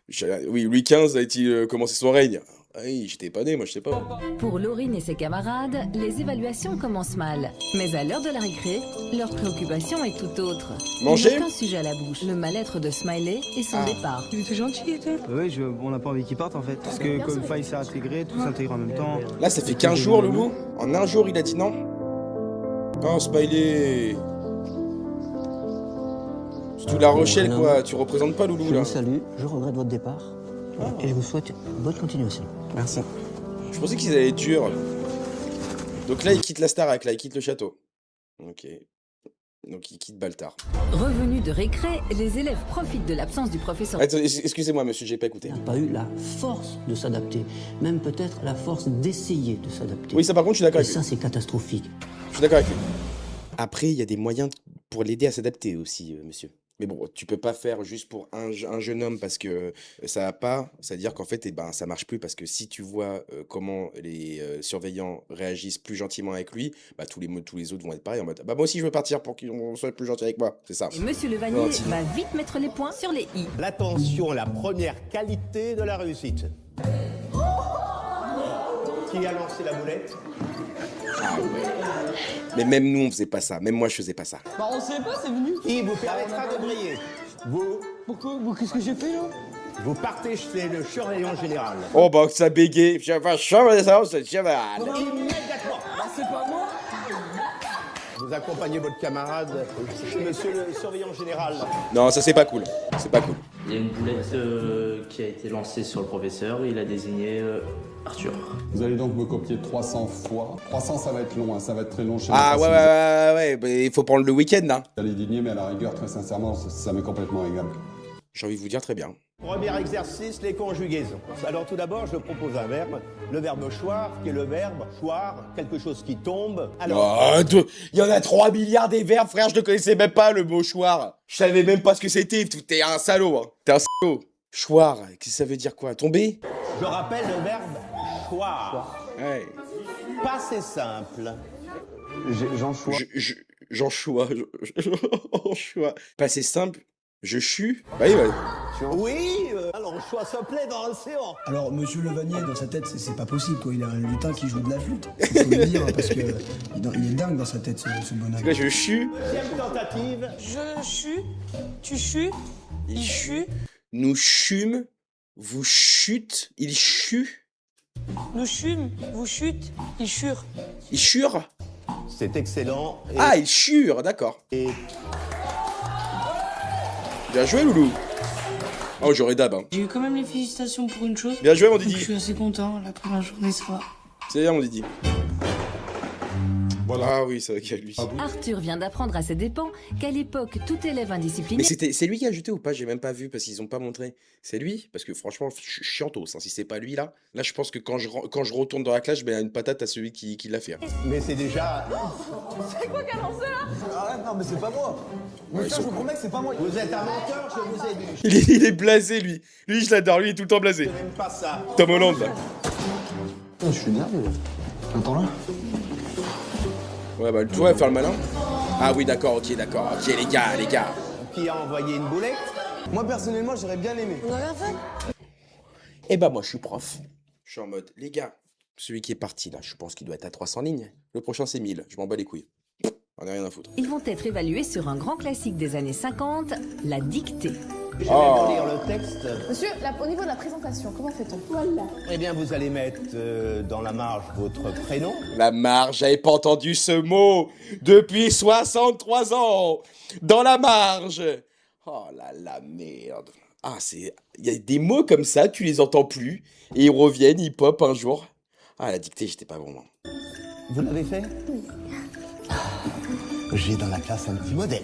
XV a-t-il commencé son règne. Ah oui, j'étais pas né, moi je sais pas. Pour Laurine et ses camarades, les évaluations commencent mal. Mais à l'heure de la récré, leur préoccupation est tout autre. Manger? Ils ont un sujet à la bouche, le mal-être de Smiley et son départ. Tu es gentil, toi? Oui, on n'a pas envie qu'ils partent en fait. Parce que comme il s'est intégré, tout s'intègre en même temps. Là, ça fait 15 jours, Loulou. En un jour, il a dit non. Oh, Smiley. C'est tout La Rochelle, quoi. Tu représentes pas Loulou, Je là. vous salue, je regrette votre départ. Et je vous souhaite bonne continuation. Merci. Je pensais qu'ils allaient être durs. Donc là, il quitte la Starac, là, il quitte le château. Ok. Donc il quitte Baltar. Revenus de récré, les élèves profitent de l'absence du professeur. Attendez, excusez-moi, monsieur, j'ai pas écouté. N'a pas eu la force de s'adapter, même peut-être la force d'essayer de s'adapter. Oui, ça par contre, je suis d'accord Et avec ça, lui. c'est catastrophique. Je suis d'accord avec lui. Après, il y a des moyens pour l'aider à s'adapter aussi, monsieur. Mais bon, tu peux pas faire juste pour un jeune homme parce que ça va pas. C'est-à-dire qu'en fait, ça marche plus parce que si tu vois comment les surveillants réagissent plus gentiment avec lui, bah tous les autres vont être pareils en mode bah moi aussi je veux partir pour qu'on soit plus gentil avec moi. C'est ça. Et Monsieur Levanier va vite mettre les points sur les i. L'attention, la première qualité de la réussite. Qui a lancé la boulette? Ah ouais. Mais même nous, on faisait pas ça. Même moi, je faisais pas ça. Bah on sait pas, c'est venu. Qui vous permettra de briller? Vous? Pourquoi? Qu'est-ce que j'ai fait là? Vous partez chez le surveillant général. Oh bah ça bégaye. Je vais surveillant général. Immédiatement. Bah c'est pas moi. Vous accompagnez votre camarade, monsieur le surveillant général. Non, ça c'est pas cool. C'est pas cool. Il y a une boulette qui a été lancée sur le professeur et il a désigné Arthur. Vous allez donc me copier 300 fois. 300, ça va être long, hein, ça va être très long chez Ah moi. ouais, bah, il faut prendre le week-end là. Allez digner, mais à la rigueur, très sincèrement, ça m'est complètement égal. J'ai envie de vous dire très bien. Premier exercice, les conjugaisons. Alors tout d'abord, je propose un verbe, le verbe choir, qui est le verbe choir, quelque chose qui tombe. Alors, Il y en a 3 milliards des verbes, frère, je ne connaissais même pas le mot choir. Je savais même pas ce que c'était. T'es un salaud, hein. T'es un salaud. Choir, qu'est-ce que ça veut dire quoi? Tomber? je rappelle le verbe Choir. Ouais. Passé simple. J'enchois. J'enchois. J'enchois. Passé simple. Je chue. Bah oui, ouais. Oui, alors choix se plaît dans l'océan. Alors, monsieur Levanier, dans sa tête, c'est pas possible, quoi. Il a un lutin qui joue de la flûte. Il faut le dire, parce que il est dingue dans sa tête, ce bonhomme. C'est quoi, je chue? Deuxième tentative. Je chue, tu chues, il chue. Nous chûmes, vous chute, il chue. Nous chûmes, vous chute, il chure. Il chure? C'est excellent. Et... Ah, il chure, d'accord. Et... Bien joué, Loulou. Oh, j'aurais d'hab, hein. J'ai eu quand même les félicitations pour une chose. Bien joué, mon Didi. Donc, je suis assez content, la première journée sera. C'est bien, mon Didi. Voilà. Ah oui, c'est vrai qu'il y a lui. Arthur vient d'apprendre à ses dépens qu'à l'époque, tout élève indiscipliné... Mais c'est lui qui a ajouté ou pas? J'ai même pas vu parce qu'ils ont pas montré. C'est lui? Parce que franchement, je suis chiantos. Hein. Si c'est pas lui là, je pense que quand je retourne dans la classe, je mets une patate à celui qui l'a fait. Hein. Mais c'est déjà... C'est quoi qui a lancé là? Arrête, non, mais c'est pas moi. Mais ça, je vous promets que c'est pas moi. Vous êtes un menteur, je vous ai dit. Il est blasé, lui. Lui, je l'adore. Lui, il est tout le temps blasé. Je n'aime pas ça. Tom Holland, là. Je suis nerveux. Attends là. Ouais, bah, tu vas faire le malin. Ah oui, d'accord, ok, d'accord. Ok, les gars. Qui a envoyé une boulette? Moi, personnellement, j'aurais bien aimé. On a rien fait. Eh bah, moi, je suis prof. Je suis en mode, les gars, celui qui est parti, là, je pense qu'il doit être à 300 lignes. Le prochain, c'est 1000. Je m'en bats les couilles. On a rien à foutre. Ils vont être évalués sur un grand classique des années 50, la dictée. Je vais vous lire le texte. Monsieur, au niveau de la présentation, comment fait-on? Voilà. Eh bien, vous allez mettre dans la marge votre prénom. La marge, j'avais pas entendu ce mot depuis 63 ans. Dans la marge. Oh là là, merde. Ah, il y a des mots comme ça, tu les entends plus. Et ils reviennent, ils pop un jour. Ah, la dictée, j'étais pas bon, moi. Vous l'avez fait? Oui. J'ai dans la classe un petit modèle.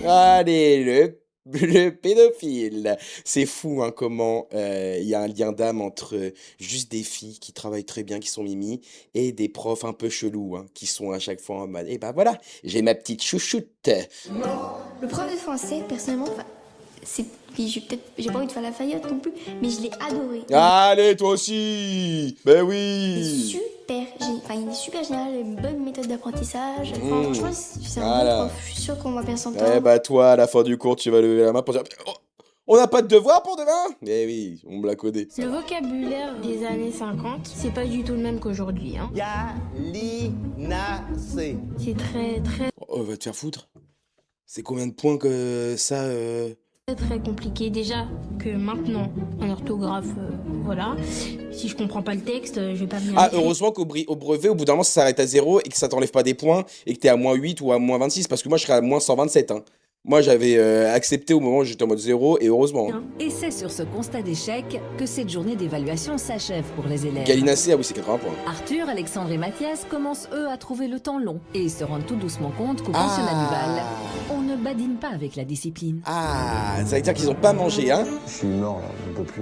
Allez, le pédophile. C'est fou, hein, comment il y a un lien d'âme entre juste des filles qui travaillent très bien, qui sont mimi, et des profs un peu chelous, hein, qui sont à chaque fois en mode, eh ben voilà, j'ai ma petite chouchoute. Le prof de français, personnellement, j'ai pas envie de faire la faillite non plus, mais je l'ai adoré. Allez, toi aussi. Ben oui. Il est super génial, une bonne méthode d'apprentissage. Franchement, c'est un bon prof. Je suis sûre qu'on va bien s'entendre. Eh bah toi, à la fin du cours, tu vas lever la main pour dire, oh, on n'a pas de devoir pour demain? Eh oui, on me l'a codé. Le vocabulaire des années 50, c'est pas du tout le même qu'aujourd'hui. Hein. Galinacé. C'est très... Oh, va te faire foutre. C'est combien de points que ça Très compliqué déjà que maintenant en orthographe, voilà. Si je comprends pas le texte, je vais pas venir. Ah, heureusement qu'au brevet, au bout d'un moment, ça s'arrête à 0 et que ça t'enlève pas des points et que t'es à moins 8 ou à moins 26 parce que moi je serais à moins 127. Hein. Moi j'avais accepté au moment où j'étais en mode 0 et heureusement. Hein. Et c'est sur ce constat d'échec que cette journée d'évaluation s'achève pour les élèves. Galinacé, ah oui, c'est 80 points. Arthur, Alexandre et Mathias commencent eux à trouver le temps long et se rendent tout doucement compte qu'au pensionnat du Val, on ne badine pas avec la discipline. Ah, ça veut dire qu'ils ont pas mangé, hein? Je suis mort là, je peux plus.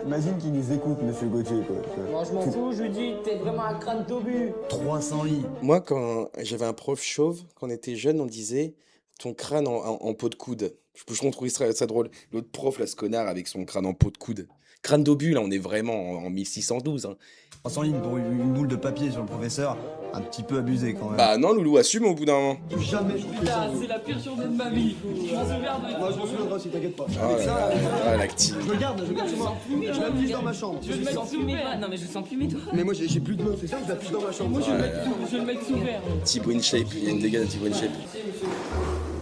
Imagine qu'il nous écoute, monsieur Gauthier, quoi. Moi, je m'en fous, je lui dis, t'es vraiment un crâne d'obus. 300 lits. Moi, quand j'avais un prof chauve, quand on était jeune, on disait ton crâne en peau de coude. Je trouvais ça drôle. L'autre prof, là, ce connard, avec son crâne en peau de coude. Crâne d'obus, là, on est vraiment en 1612. Hein. 300 lignes pour une boule de papier sur le professeur, un petit peu abusé quand même. Bah non, Loulou, assume au bout d'un moment. Jamais je Putain, c'est la pire journée de ma vie. Je m'en souviendrai. Moi, je m'en souviendrai aussi, t'inquiète pas. Ah, l'active. Je le garde chez moi. Je l'affiche dans ma chambre. Je vais le mettre sous verre. Non, mais je sens plumer, toi. Mais moi, j'ai plus de main, c'est ça, je l'affiche dans ma chambre. Moi, je vais le mettre sous verre. Thibaut InShape, il y a une dégâts de Thibaut InShape.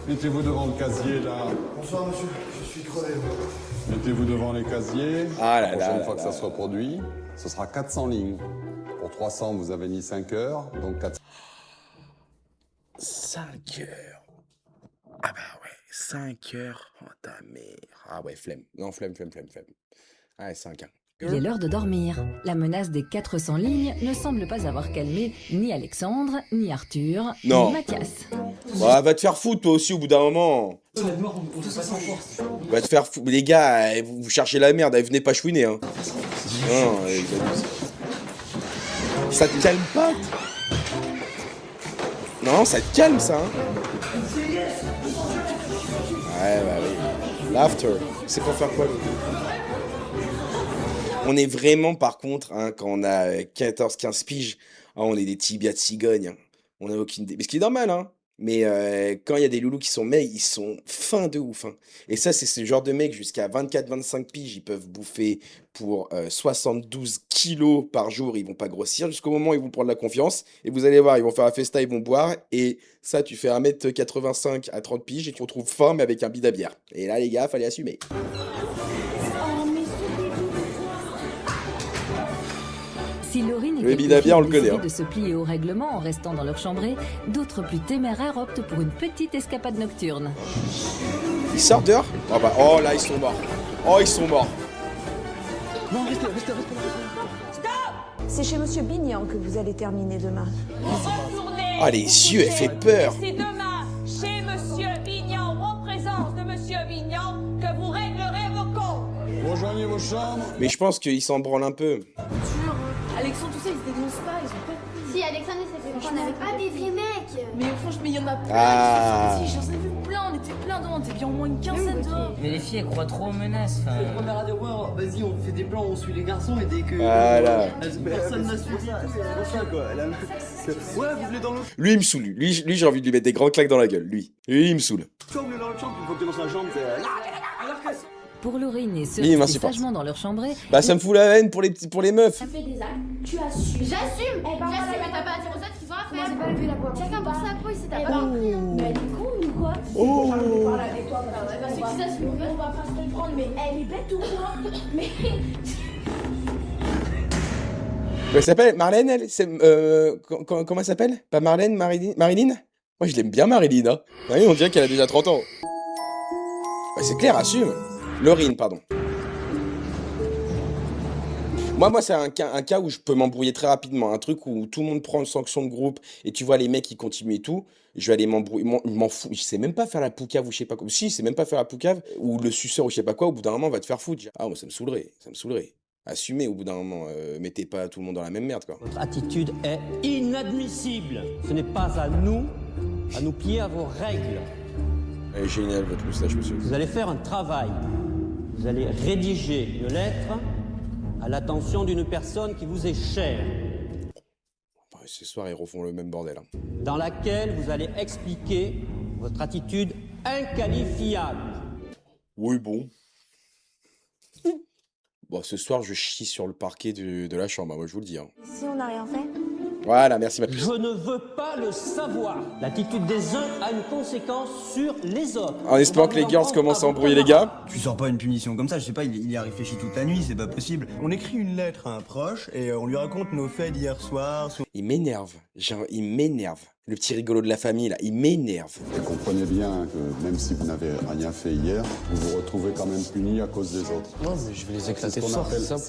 Mettez-vous devant le casier, là. Bonsoir, monsieur. Je suis crevé. Mettez-vous devant les casiers. Ah là La là prochaine là fois là. que ça se reproduit, ce sera 400 lignes. Pour 300, vous avez mis 5 heures, donc 400. 5 heures. Ah bah ouais, 5 heures. Oh ta mère. Ah ouais, flemme. Non, flemme. Ouais, 5 heures. Il est l'heure de dormir. La menace des 400 lignes ne semble pas avoir calmé ni Alexandre, ni Arthur, Non. ni Mathias. Bah, va te faire foutre, toi aussi, au bout d'un moment. On te passe en force. Va te faire foutre. Les gars, vous cherchez la merde, venez pas chouiner, hein. Non, les abusés. Ça te calme pas? Non, ça te calme, ça, hein. Ouais, bah oui. Laughter. C'est pour faire quoi, lui? On est vraiment, par contre, hein, quand on a 14-15 piges, hein, on est des tibias de cigogne. Hein. On n'a aucune idée. Mais ce qui est normal, hein. Mais quand il y a des loulous qui sont mecs, ils sont fins de ouf. Hein. Et ça, c'est ce genre de mecs, jusqu'à 24-25 piges, ils peuvent bouffer pour 72 kilos par jour. Ils vont pas grossir jusqu'au moment où ils vont prendre la confiance. Et vous allez voir, ils vont faire un festa, ils vont boire. Et ça, tu fais 1m85 à 30 piges et tu te retrouves fin, mais avec un bide à bière. Et là, les gars, fallait assumer. Si Laurine et Le quelques bide à bière, on le filles connaît, décident de se plier au règlement en restant dans leur chambrée, d'autres plus téméraires optent pour une petite escapade nocturne. Ils sortent dehors? Oh, bah, oh là, ils sont morts. Oh, ils sont morts. Non, restez. Stop! C'est chez Monsieur Bignan que vous allez terminer demain. Oh, les yeux, elle fait peur. C'est demain, chez Monsieur Bignan, en présence de Monsieur Bignan, que vous réglerez vos comptes. Rejoignez vos chambres. Mais je pense qu'ils s'en branlent un peu. Alexandre, tout ça, ils se dénoncent pas, ils ont pas. Si, Alexandre, ça fait longtemps qu'on n'avait pas des vrais mecs. Mais franchement, il y en a plein Ah. qui sont sortis, j'en ai vu plein, on était plein dedans, on était bien au moins une quinzaine dehors. Mais les filles, elles croient trop aux menaces. Enfin... Le premier radio, vas-y, on fait des plans, on suit les garçons et dès que. Voilà. Personne n'a suivi, c'est pour ça quoi. Ouais, vous voulez dans l'autre. Lui, il me saoule. Lui, j'ai envie de lui mettre des grands claques dans la gueule. Lui, il me saule. Toi, on est dans l'autre chambre, il faut que tu lances la jambe, Pour Laurine et ceux Oui, qui merci, sont sagement dans leur chambrée... Bah, ça me fout la haine pour les meufs. Ça fait des actes, tu assumes. J'assume. J'assume, mais t'as pas à dire aux autres ce qu'ils ont à faire. Moi, j'ai pas levé la voix. Chacun pour sa peau, c'est ta pas compris. Mais elle est con ou quoi? Oh. Je parle avec toi. Parce que ça, c'est on va pas se comprendre, mais elle est bête ou quoi? Mais... Elle s'appelle Marlène, elle comment elle s'appelle? Pas Marlène, Marilyn? Moi, je l'aime bien, Marilyn. Hein. Oui, on dirait qu'elle a déjà 30 ans. Bah, c'est clair, assume. Laurine, pardon. Moi, c'est un cas où je peux m'embrouiller très rapidement. Un truc où tout le monde prend une sanction de groupe et tu vois les mecs qui continuent et tout. Je vais aller m'embrouiller. Je m'en fous. Je sais même pas faire la poucave ou je sais pas quoi. Si, je sais même pas faire la poucave ou le suceur ou je sais pas quoi. Au bout d'un moment, on va te faire foutre. Ah, moi, ça me saoulerait. Assumez au bout d'un moment. Mettez pas tout le monde dans la même merde, quoi. Votre attitude est inadmissible. Ce n'est pas à nous plier à vos règles. Elle est géniale, votre moustache, monsieur. Vous allez faire un travail. Vous allez rédiger une lettre à l'attention d'une personne qui vous est chère. Ouais, ce soir, ils refont le même bordel. Hein. Dans laquelle vous allez expliquer votre attitude inqualifiable. Oui, bon. Bon, ce soir, je chie sur le parquet de la chambre, moi, je vous le dis. Hein. Si on n'a rien fait? Voilà, merci ma puce. Je ne veux pas le savoir. L'attitude des uns a une conséquence sur les autres. En espérant que les girls commencent à embrouiller les gars. Tu sors pas une punition comme ça, je sais pas, il y a réfléchi toute la nuit, c'est pas possible. On écrit une lettre à un proche et on lui raconte nos faits d'hier soir. Il m'énerve, il m'énerve. Le petit rigolo de la famille, là, il m'énerve. Et comprenez bien que même si vous n'avez rien fait hier, vous vous retrouvez quand même puni à cause des autres. Non, mais je vais les éclater C'est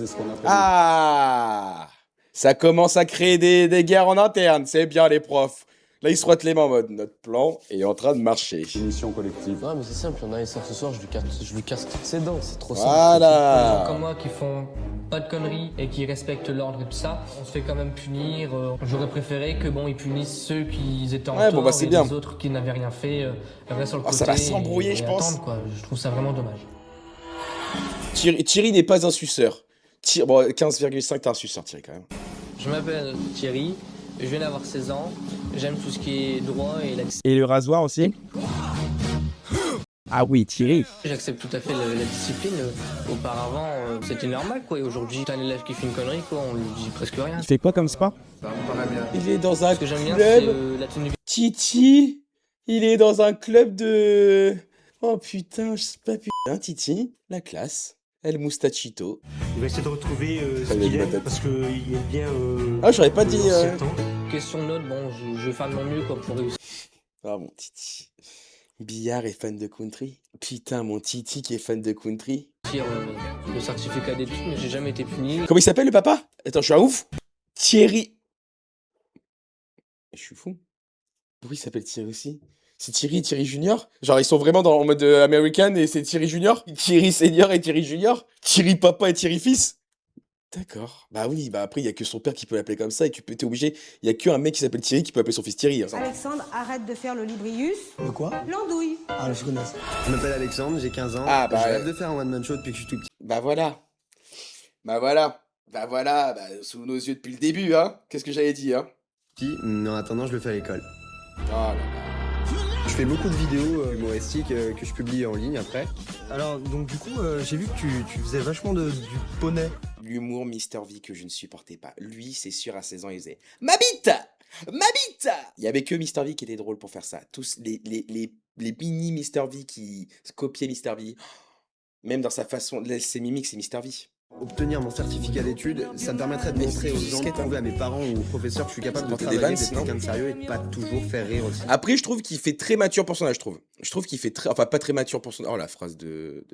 ce qu'on appelle. Ah, ça commence à créer des guerres en interne, c'est bien les profs. Là, ils se frottent les mains en mode, notre plan est en train de marcher. Mission collective. Non, mais c'est simple, on a un sort ce soir, je lui casse toutes ses dents, c'est trop simple. Voilà. Comme moi qui font pas de conneries et qui respectent l'ordre et tout ça, on se fait quand même punir. J'aurais préféré que ils punissent ceux qui étaient en tort c'est et bien. les autres qui n'avaient rien fait restent sur le côté. Ça va s'embrouiller, je pense. Attendre, quoi. Je trouve ça vraiment dommage. Thierry n'est pas un suceur. 15,5, t'es un suceur, Thierry, quand même. Je m'appelle Thierry, je viens d'avoir 16 ans, j'aime tout ce qui est droit et la... Et le rasoir aussi? Ah oui, Thierry. J'accepte tout à fait la discipline. Auparavant, c'était normal, quoi. Et aujourd'hui, t'as un élève qui fait une connerie, quoi, on lui dit presque rien. Il fait quoi comme sport? Il est dans un Ce que j'aime bien, club. c'est la tenue. Titi, il est dans un club de... Oh putain, je sais pas, putain, Titi, la classe. El Moustachito. Il va essayer de retrouver ce qu'il aime parce qu'il aime bien... Ah, j'aurais pas dit... Question de note, je vais faire de mon mieux, quoi, pour réussir. Ah, mon Titi. Billard est fan de country. Putain, mon Titi qui est fan de country. Le certificat d'études, mais j'ai jamais été puni. Comment il s'appelle, le papa? Attends, je suis un ouf. Thierry. Je suis fou. Pourquoi il s'appelle Thierry aussi? C'est Thierry Junior? Genre, ils sont vraiment en mode American et c'est Thierry Junior? Thierry Senior et Thierry Junior? Thierry Papa et Thierry Fils? D'accord. Bah oui, bah après, il y a que son père qui peut l'appeler comme ça et t'es obligé. Il y a qu'un mec qui s'appelle Thierry qui peut appeler son fils Thierry. Hein, Alexandre, arrête de faire le librius. De quoi? L'andouille. Ah, je connais. Je m'appelle Alexandre, j'ai 15 ans. Ah, bah, je rêve de faire un one-man show depuis que je suis tout petit. Bah voilà. Bah voilà, sous nos yeux depuis le début, hein. Qu'est-ce que j'avais dit, hein. Mais en attendant, je le fais à l'école. Oh là là. Je fais beaucoup de vidéos humoristiques que je publie en ligne après. Alors, donc du coup, j'ai vu que tu faisais vachement du poney. L'humour Mr V que je ne supportais pas. Lui, c'est sûr, à 16 ans, il faisait « Ma bite ! Ma bite !» Il y avait que Mr V qui était drôle pour faire ça. Tous les mini Mr V qui copiaient Mr V. Même dans sa façon, ses mimiques, c'est Mr V. Obtenir mon certificat d'études, ça me permettrait de montrer aux gens, de prouver à mes parents ou aux professeurs que je suis capable de travailler, d'être quelqu'un de sérieux et de pas toujours faire rire aussi. Après, je trouve qu'il fait très mature pour son âge, je trouve. Je trouve qu'il fait très... Enfin, pas très mature pour son... Oh, la phrase de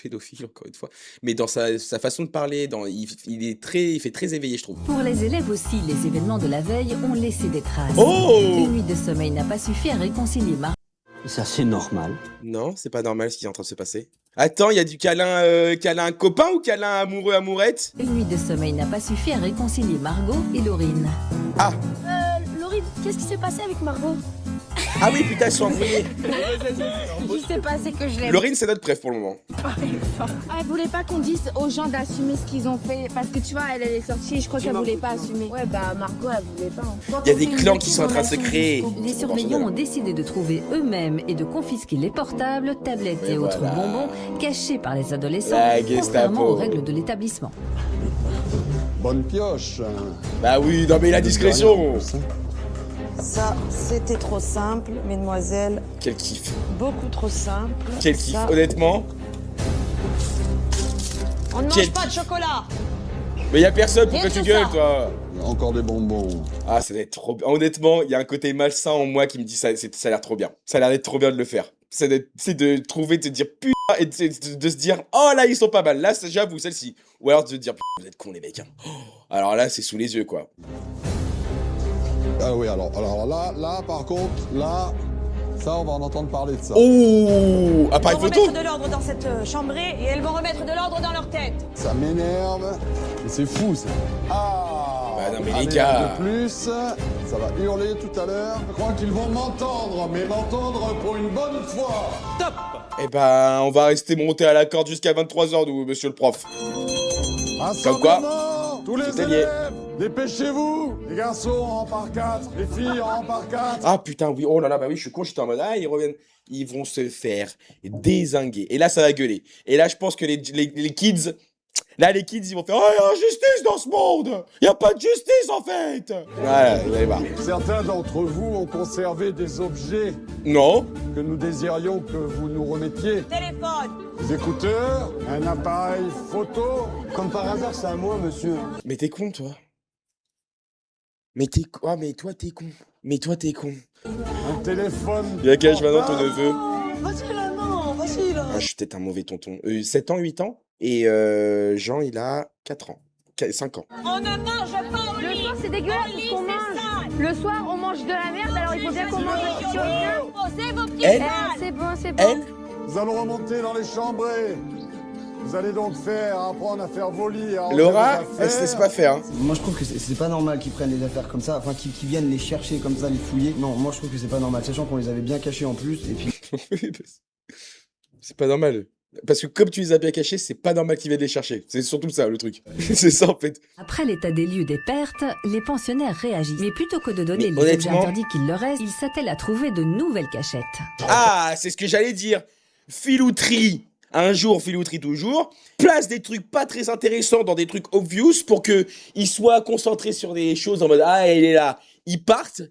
pédophile, encore une fois. Mais dans sa façon de parler, il fait très éveillé, je trouve. Pour les élèves aussi, les événements de la veille ont laissé des traces. Oh ! Une nuit de sommeil n'a pas suffi à réconcilier Margot. C'est assez normal. Non, c'est pas normal ce qui est en train de se passer. Attends, il y a du câlin copain ou câlin amoureux, amourette? Une nuit de sommeil n'a pas suffi à réconcilier Margot et Laurine. Ah! Laurine, qu'est-ce qui s'est passé avec Margot? Ah oui, putain, ils sont embrouillés. Il s'est passé que je l'aime. Laurine, c'est notre préf pour le moment. Elle voulait pas qu'on dise aux gens d'assumer ce qu'ils ont fait. Parce que tu vois, elle est sortie et je crois qu'elle voulait pas assumer. Ouais, bah Margot, elle voulait pas. Hein. Il y a des clans qui sont en train de se créer. Les surveillants ont décidé de trouver eux-mêmes et de confisquer les portables, tablettes et autres bonbons cachés par les adolescents, contrairement aux règles de l'établissement. Bonne pioche. Bah oui, non mais la discrétion. Ça, c'était trop simple, mesdemoiselles. Quel kiff. Beaucoup trop simple. Quel kiff, honnêtement. On ne mange pas de chocolat. Mais y a personne, pourquoi tu gueules, toi? Encore des bonbons. Ah, ça doit être trop bien. Honnêtement, il y a un côté malsain en moi qui me dit ça a l'air trop bien. Ça a l'air d'être trop bien de le faire. C'est de trouver, de te dire putain, et de se dire oh là, ils sont pas mal. Là, j'avoue, celle-ci. Ou alors de te dire putain, vous êtes cons, les mecs. Hein. Alors là, c'est sous les yeux, quoi. Ah oui, alors là, par contre, là, ça, on va en entendre parler de ça. Oh, appareil photo. Ils vont remettre de l'ordre dans cette chambrée et elles vont remettre de l'ordre dans leur tête. Ça m'énerve, mais c'est fou, ça. Ah, bah non, mais les gars. De plus, ça va hurler tout à l'heure. Je crois qu'ils vont m'entendre, mais m'entendre pour une bonne fois. Top. Eh ben, on va rester monté à la corde jusqu'à 23h, nous, monsieur le prof. Comme quoi, tous les élèves, dépêchez-vous. Les garçons en par 4, les filles en par 4. Ah putain, oui, oh là là, bah oui, je suis con, j'étais en mode, ah, ils reviennent. Ils vont se faire dézinguer. Et là, ça va gueuler. Et là, je pense que les kids... Là, les kids, ils vont faire « Oh, il y a injustice dans ce monde! Il n'y a pas de justice, en fait !» Voilà, vous allez voir. Certains d'entre vous ont conservé des objets... Non. ...que nous désirions que vous nous remettiez. Téléphone. Des écouteurs, un appareil photo. Comme par hasard, c'est à moi, monsieur. Mais t'es con, toi. Mais t'es con. Ah, mais toi, t'es con. Mais toi, t'es con. Un téléphone... Il y a quel âge maintenant, ton neveu? Vas-y là, non, vas-y là. Ah, je suis peut-être un mauvais tonton. 7 ans, 8 ans? Et Jean, il a 4 ans. 5 ans. On ne mange pas au lit. Le soir, c'est dégueulasse ce qu'on mange. Le soir, on mange de la merde, alors il faut bien qu'on mange des choses bien. Posez vos petits C'est bon, c'est bon. Nous allons remonter dans les chambrées. Vous allez donc apprendre à faire vos lits. Laura, elle se laisse pas faire. Hein. Moi, je trouve que c'est pas normal qu'ils prennent les affaires comme ça, enfin qu'ils viennent les chercher comme ça, les fouiller. Non, moi, je trouve que c'est pas normal, sachant qu'on les avait bien cachés en plus, et puis... C'est pas normal. Parce que comme tu les as bien cachés, c'est pas normal qu'ils viennent les chercher. C'est surtout ça, le truc. C'est ça, en fait. Après l'état des lieux des pertes, les pensionnaires réagissent. Mais plutôt que de donner les objets interdits qu'il leur reste, ils s'attellent à trouver de nouvelles cachettes. Ah, c'est ce que j'allais dire. Filouterie. Un jour, filouterie toujours. Place des trucs pas très intéressants dans des trucs obvious pour qu'ils soient concentrés sur des choses en mode « Ah, elle est là ». Ils partent.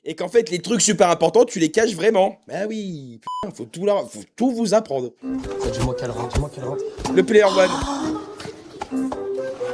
Et qu'en fait, les trucs super importants, tu les caches vraiment. Bah oui, putain, faut tout vous apprendre. Dis-moi qu'elle rentre, Le player one.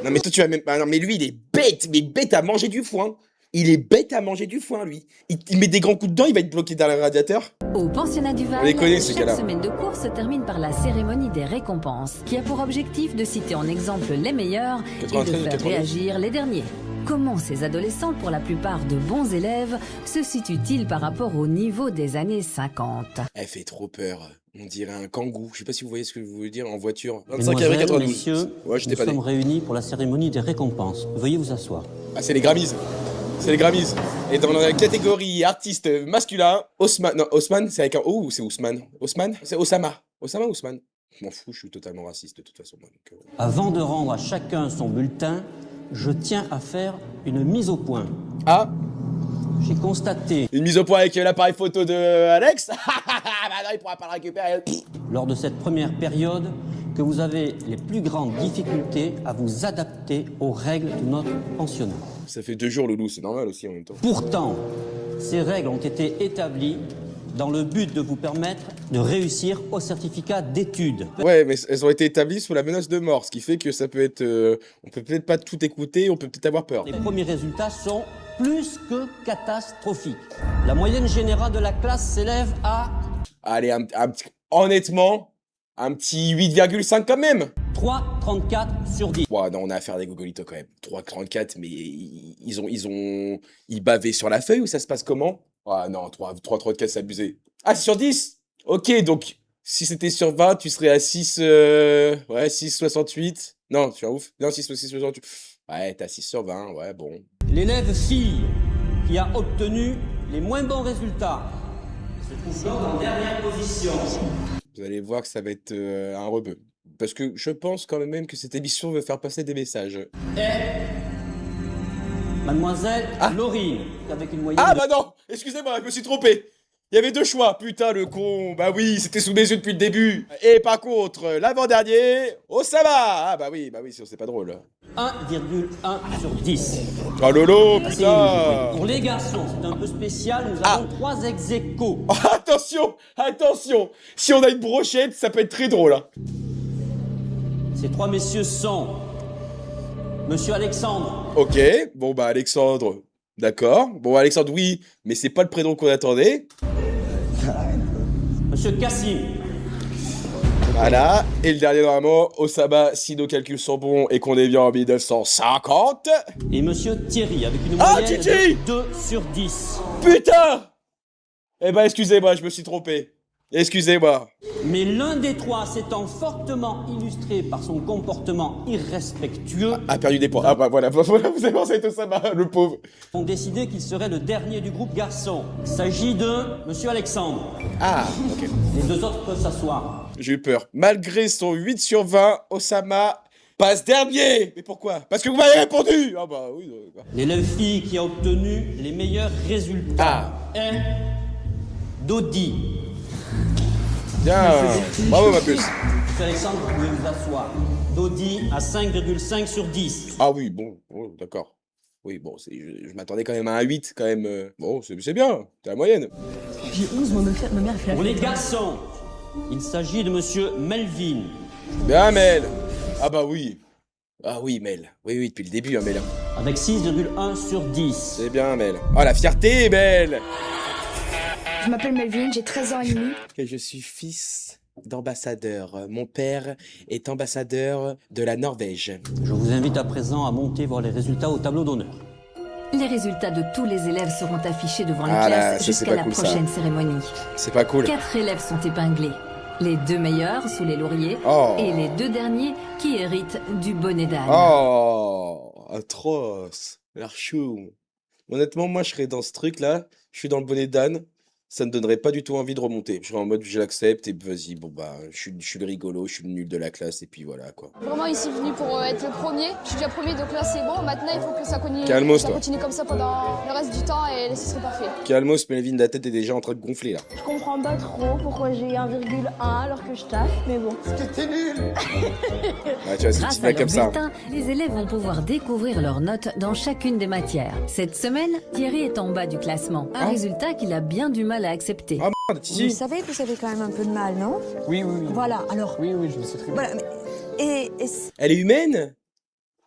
Non mais toi tu vas même pas... Non mais lui il est bête, mais bête à manger du foin. Il est bête à manger du foin lui. Il met des grands coups dedans, il va être bloqué dans le radiateur. Au pensionnat du Val, on les connaît, ces chaque gars-là. semaine de cours se termine par la cérémonie des récompenses, qui a pour objectif de citer en exemple les meilleurs et de faire réagir les derniers. Comment ces adolescents, pour la plupart de bons élèves, se situent-ils par rapport au niveau des années 50? Elle fait trop peur. On dirait un kangou. Je sais pas si vous voyez ce que je voulais dire en voiture. 25 Mesdemoiselles, 92. messieurs, ouais, j'étais pas né. Nous sommes réunis pour la cérémonie des récompenses. Veuillez vous asseoir. Ah, c'est les Grammys. C'est les Grammys. Et dans la catégorie artiste masculin, Osman. Non, Osman, c'est avec un O ou c'est Ousmane? Osman? C'est Osama. Osama ou Ousmane? Je m'en fous, je suis totalement raciste de toute façon. Moi, donc, Avant de rendre à chacun son bulletin, je tiens à faire une mise au point. Ah, j'ai constaté... Une mise au point avec l'appareil photo de Alex. Bah non, il pourra pas le récupérer. Lors de cette première période, que vous avez les plus grandes difficultés à vous adapter aux règles de notre pensionnat. Ça fait 2 jours, Loulou, c'est normal aussi en même temps. Pourtant, ces règles ont été établies dans le but de vous permettre de réussir au certificat d'études. Ouais, mais elles ont été établies sous la menace de mort, ce qui fait que ça peut être... on peut peut-être pas tout écouter, on peut peut-être avoir peur. Les premiers résultats sont plus que catastrophiques. La moyenne générale de la classe s'élève à... Allez, honnêtement, un petit 8,5 quand même. 3,34 sur 10. Ouais, non, on a affaire à des gogolitos quand même. 3,34, mais ils bavaient sur la feuille ou ça se passe comment? Ah non, 3,34, c'est abusé. Ah, c'est sur 10? Ok, donc, si c'était sur 20, tu serais à 6... ouais, 6,68. Non, tu es un ouf. Non, 6,68. Ouais, t'es à 6 sur 20, ouais, bon. L'élève fille qui a obtenu les moins bons résultats se trouve donc en dernière position. Vous allez voir que ça va être un rebeu. Parce que je pense quand même que cette émission veut faire passer des messages. Mademoiselle Laurine, avec une moyenne... Ah bah non, excusez-moi, je me suis trompé. Il y avait 2 choix, putain le con. Bah oui, c'était sous mes yeux depuis le début. Et par contre, l'avant-dernier, Osama. Ah bah oui, sinon c'est pas drôle. 1,1 sur 10. Oh lolo, putain. Pour les garçons, c'est un peu spécial, nous avons 3 ex-aequo. Oh, attention. Si on a une brochette, ça peut être très drôle. Hein. Ces 3 messieurs sont... Monsieur Alexandre. Ok, bon bah Alexandre, d'accord. Bon Alexandre, oui, mais c'est pas le prénom qu'on attendait. Monsieur Cassim. Voilà, et le dernier normalement, Osama, si nos calculs sont bons et qu'on est bien en 1950. Et monsieur Thierry, avec une moyenne de 2 sur 10. Putain! Eh ben excusez-moi, je me suis trompé. Excusez-moi. Mais l'un des 3 s'étant fortement illustré par son comportement irrespectueux... A perdu des points. Ah bah voilà, vous avez pensé tout ça, le pauvre. ...ont décidé qu'il serait le dernier du groupe garçon. Il s'agit de monsieur Alexandre. Ah, ok. Les 2 autres peuvent s'asseoir. J'ai eu peur. Malgré son 8 sur 20, Osama passe dernier. Mais pourquoi? Parce que vous m'avez répondu. Ah bah oui. L'élève fille qui a obtenu les meilleurs résultats est Dodi. Bien, bravo ma puce. Monsieur Alexandre, vous pouvez vous asseoir. Dodi à 5,5 sur 10. Ah oui, bon, d'accord. Oui, bon, je m'attendais quand même à un 8, quand même. Bon, c'est bien, c'est la moyenne. J'ai 11, ma mère fait la... Pour les garçons, il s'agit de monsieur Melvin. Bien, Mel. Ah bah oui. Ah oui, Mel. Oui, depuis le début, hein, Mel. Avec 6,1 sur 10. C'est bien, Mel. Oh, la fierté, Mel. Je m'appelle Melvin, j'ai 13 ans et demi. Et je suis fils d'ambassadeur. Mon père est ambassadeur de la Norvège. Je vous invite à présent à monter voir les résultats au tableau d'honneur. Les résultats de tous les élèves seront affichés devant les classes jusqu'à la prochaine cérémonie. C'est pas cool. 4 élèves sont épinglés. Les 2 meilleurs sous les lauriers et les 2 derniers qui héritent du bonnet d'âne. Oh, atroce. L'archou. Honnêtement, moi, je serais dans ce truc-là. Je suis dans le bonnet d'âne. Ça ne donnerait pas du tout envie de remonter. Je serais en mode, je l'accepte et vas-y, bon bah, je suis le rigolo, je suis le nul de la classe et puis voilà quoi. Vraiment ici venu pour être le premier. Je suis déjà premier donc là c'est bon. Maintenant il faut que ça continue, continue comme ça pendant le reste du temps et ce serait parfait. Calmos, Melvin, la tête est déjà en train de gonfler là. Je comprends pas trop pourquoi j'ai 1,1 alors que je taffe, mais bon. Parce que t'es nul. Ah, tu vois, c'est Grâce petit à mec leur comme ça. bulletin, les élèves vont pouvoir découvrir leurs notes dans chacune des matières. Cette semaine, Thierry est en bas du classement. Un résultat qu'il a bien du mal à accepter. Vous savez que vous avez quand même un peu de mal, non? Oui. Voilà, alors... Oui, je le sais très bien. Voilà, mais... Elle est humaine?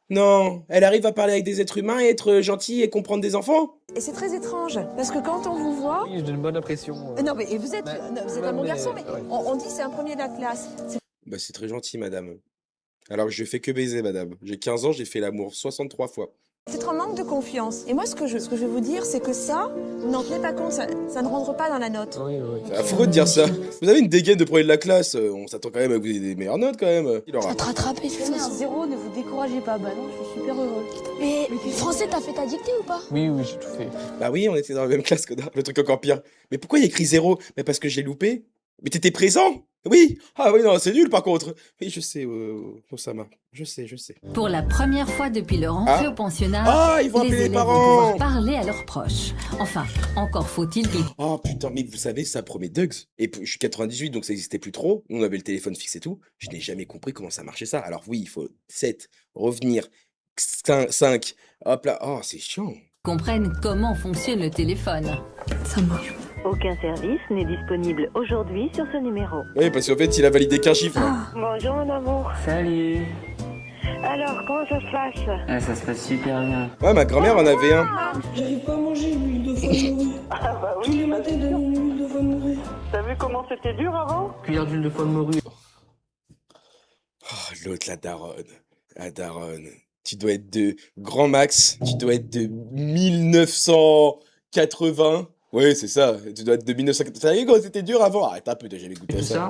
Non, elle arrive à parler avec des êtres humains et être gentille et comprendre des enfants? Et c'est très étrange, parce que quand on vous voit... Oui, j'ai une bonne impression. Non, mais et vous êtes un bon garçon, mais on dit c'est un premier de la classe. Bah c'est très gentil, madame. Alors je fais que baiser, madame. J'ai 15 ans, j'ai fait l'amour 63 fois. C'est un manque de confiance. Et moi, ce que je vais vous dire, c'est que ça, vous n'en tenez pas compte, ça ne rentre pas dans la note. Oui. C'est affreux de dire ça. Vous avez une dégaine de premier de la classe. On s'attend quand même à que vous ayez des meilleures notes, quand même. Il aura. Ça te rattraper, c'est ça. 0, ne vous découragez pas. Bah non, je suis super heureux. Mais français, t'as fait ta dictée ou pas? Oui, j'ai tout fait. Bah oui, on était dans la même classe, connard. Le truc encore pire. Mais pourquoi il y a écrit 0? Mais parce que j'ai loupé. Mais t'étais présent? Oui. Ah oui, non, c'est nul par contre. Oui, je sais, Osama. Je sais. Pour la première fois depuis leur entrée au pensionnat, ils vont appeler les élèves parents. vont pouvoir parler à leurs proches. Enfin, encore faut-il que... Oh putain, mais vous savez, ça promet Dugs. Et je suis 98, donc ça n'existait plus trop. On avait le téléphone fixe et tout. Je n'ai jamais compris comment ça marchait ça. Alors oui, il faut 7, revenir, 5, hop là. Oh, c'est chiant. comprennent comment fonctionne le téléphone. Ça marche. Aucun service n'est disponible aujourd'hui sur ce numéro. Oui, parce qu'en fait, il a validé qu'un chiffre. Bonjour mon amour. Salut. Alors, comment ça se passe? Ah, ça se passe super bien. Ouais, ma grand-mère en avait un. J'arrive pas à manger l'huile de foie de morue. Ah bah oui. Tous les matins, donne une huile de foie de morue. T'as vu comment c'était dur avant? Cuillère d'huile de foie de morue. Oh, l'autre, la daronne. La daronne. Tu dois être de grand max. Tu dois être de 1980. Ouais, c'est ça. Tu dois être de 1980. Ça y est, gros, c'était dur avant. Arrête un peu, t'as jamais goûté à ça.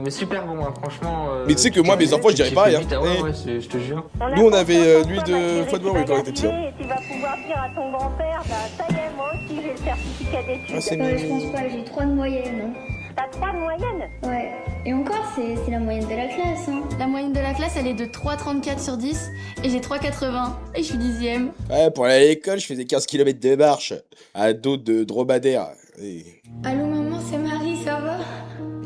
Mais super bon, hein, franchement. Mais tu sais que moi, mes enfants, je dirais pareil. Hein. Ouais, je te jure. Nous, on avait l'huile de foie de morue quand on était petits. Tu vas pouvoir dire à ton grand-père, bah ça y est, moi aussi j'ai le certificat d'études. Ah, c'est Je pense pas, j'ai 3 de moyenne. T'as 3 de moyenne? Ouais. Et encore, c'est la moyenne de la classe. Hein. La moyenne de la classe, elle est de 3,34 sur 10 et j'ai 3,80 et je suis 10e. Ouais, pour aller à l'école, je faisais 15 km de marche à dos de dromadaire. Et... Allô maman, c'est Marie, ça va?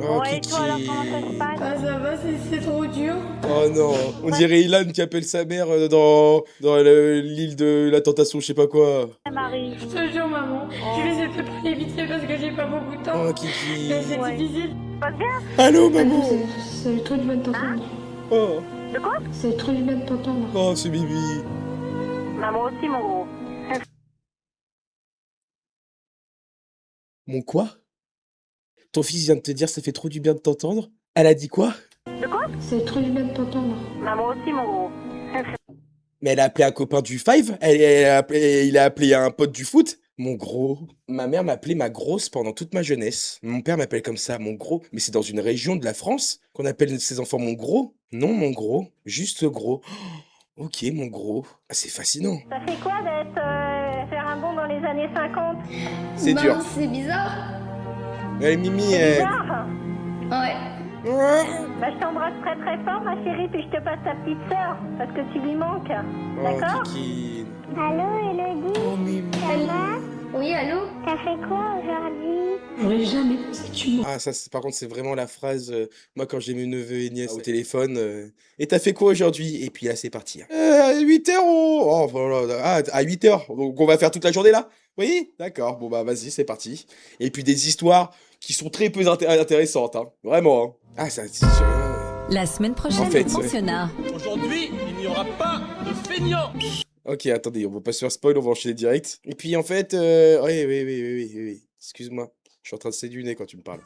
Oh, ouais, Kiki. toi alors comment ça se passe? Ah ça va, c'est trop dur. Oh non, on dirait Ilan qui appelle sa mère dans l'île de la tentation, je sais pas quoi. Marie. Je te jure maman, je vais essayer de parler vite fait parce que j'ai pas beaucoup de temps. Oh Kiki. Mais c'est difficile. Pas bien? Allô Ah maman. non, c'est trop du bien de t'entendre. Oh. De quoi? C'est trop du bien de t'entendre. Oh, c'est Bibi. Maman aussi mon gros. Mon quoi? Ton fils vient de te dire ça fait trop du bien de t'entendre? Elle a dit quoi? De quoi? C'est trop du bien de t'entendre. Maman aussi mon gros. Mais elle a appelé un copain du Five? Il a appelé un pote du foot? Mon gros. Ma mère m'appelait ma grosse pendant toute ma jeunesse. Mon père m'appelle comme ça, mon gros. Mais c'est dans une région de la France qu'on appelle ses enfants mon gros? Non, mon gros. Juste gros. Oh, ok, mon gros. Ah, c'est fascinant. Ça fait quoi d'être faire un bond dans les années 50? C'est dur. C'est bizarre. Mimi, Bizarre. Ouais. Bah, je t'embrasse très très fort ma chérie, puis je te passe ta petite sœur, parce que tu lui manques. D'accord? Kiki. Allô Elodie? Oh, Mimi. Ça va? Oui, allô? T'as fait quoi aujourd'hui? J'aurais jamais pensé que tu m'en... Ah, ça, par contre, c'est vraiment la phrase. Moi, quand j'ai mes neveux et nièces au téléphone. Et t'as fait quoi aujourd'hui? Et puis là, c'est parti. 8h. Oh, voilà. Ah, à 8h. Donc, on va faire toute la journée là? Oui? D'accord. Bon, bah, vas-y, c'est parti. Et puis, des histoires qui sont très peu intéressantes. Hein. Vraiment. Hein. Ah, ça, c'est La semaine prochaine, En fait, au pensionnat. Aujourd'hui, il n'y aura pas de feignants. Ok, attendez, on va pas se faire spoil, on va enchaîner direct. Et puis en fait, oui. Excuse-moi, je suis en train de séduire quand tu me parles.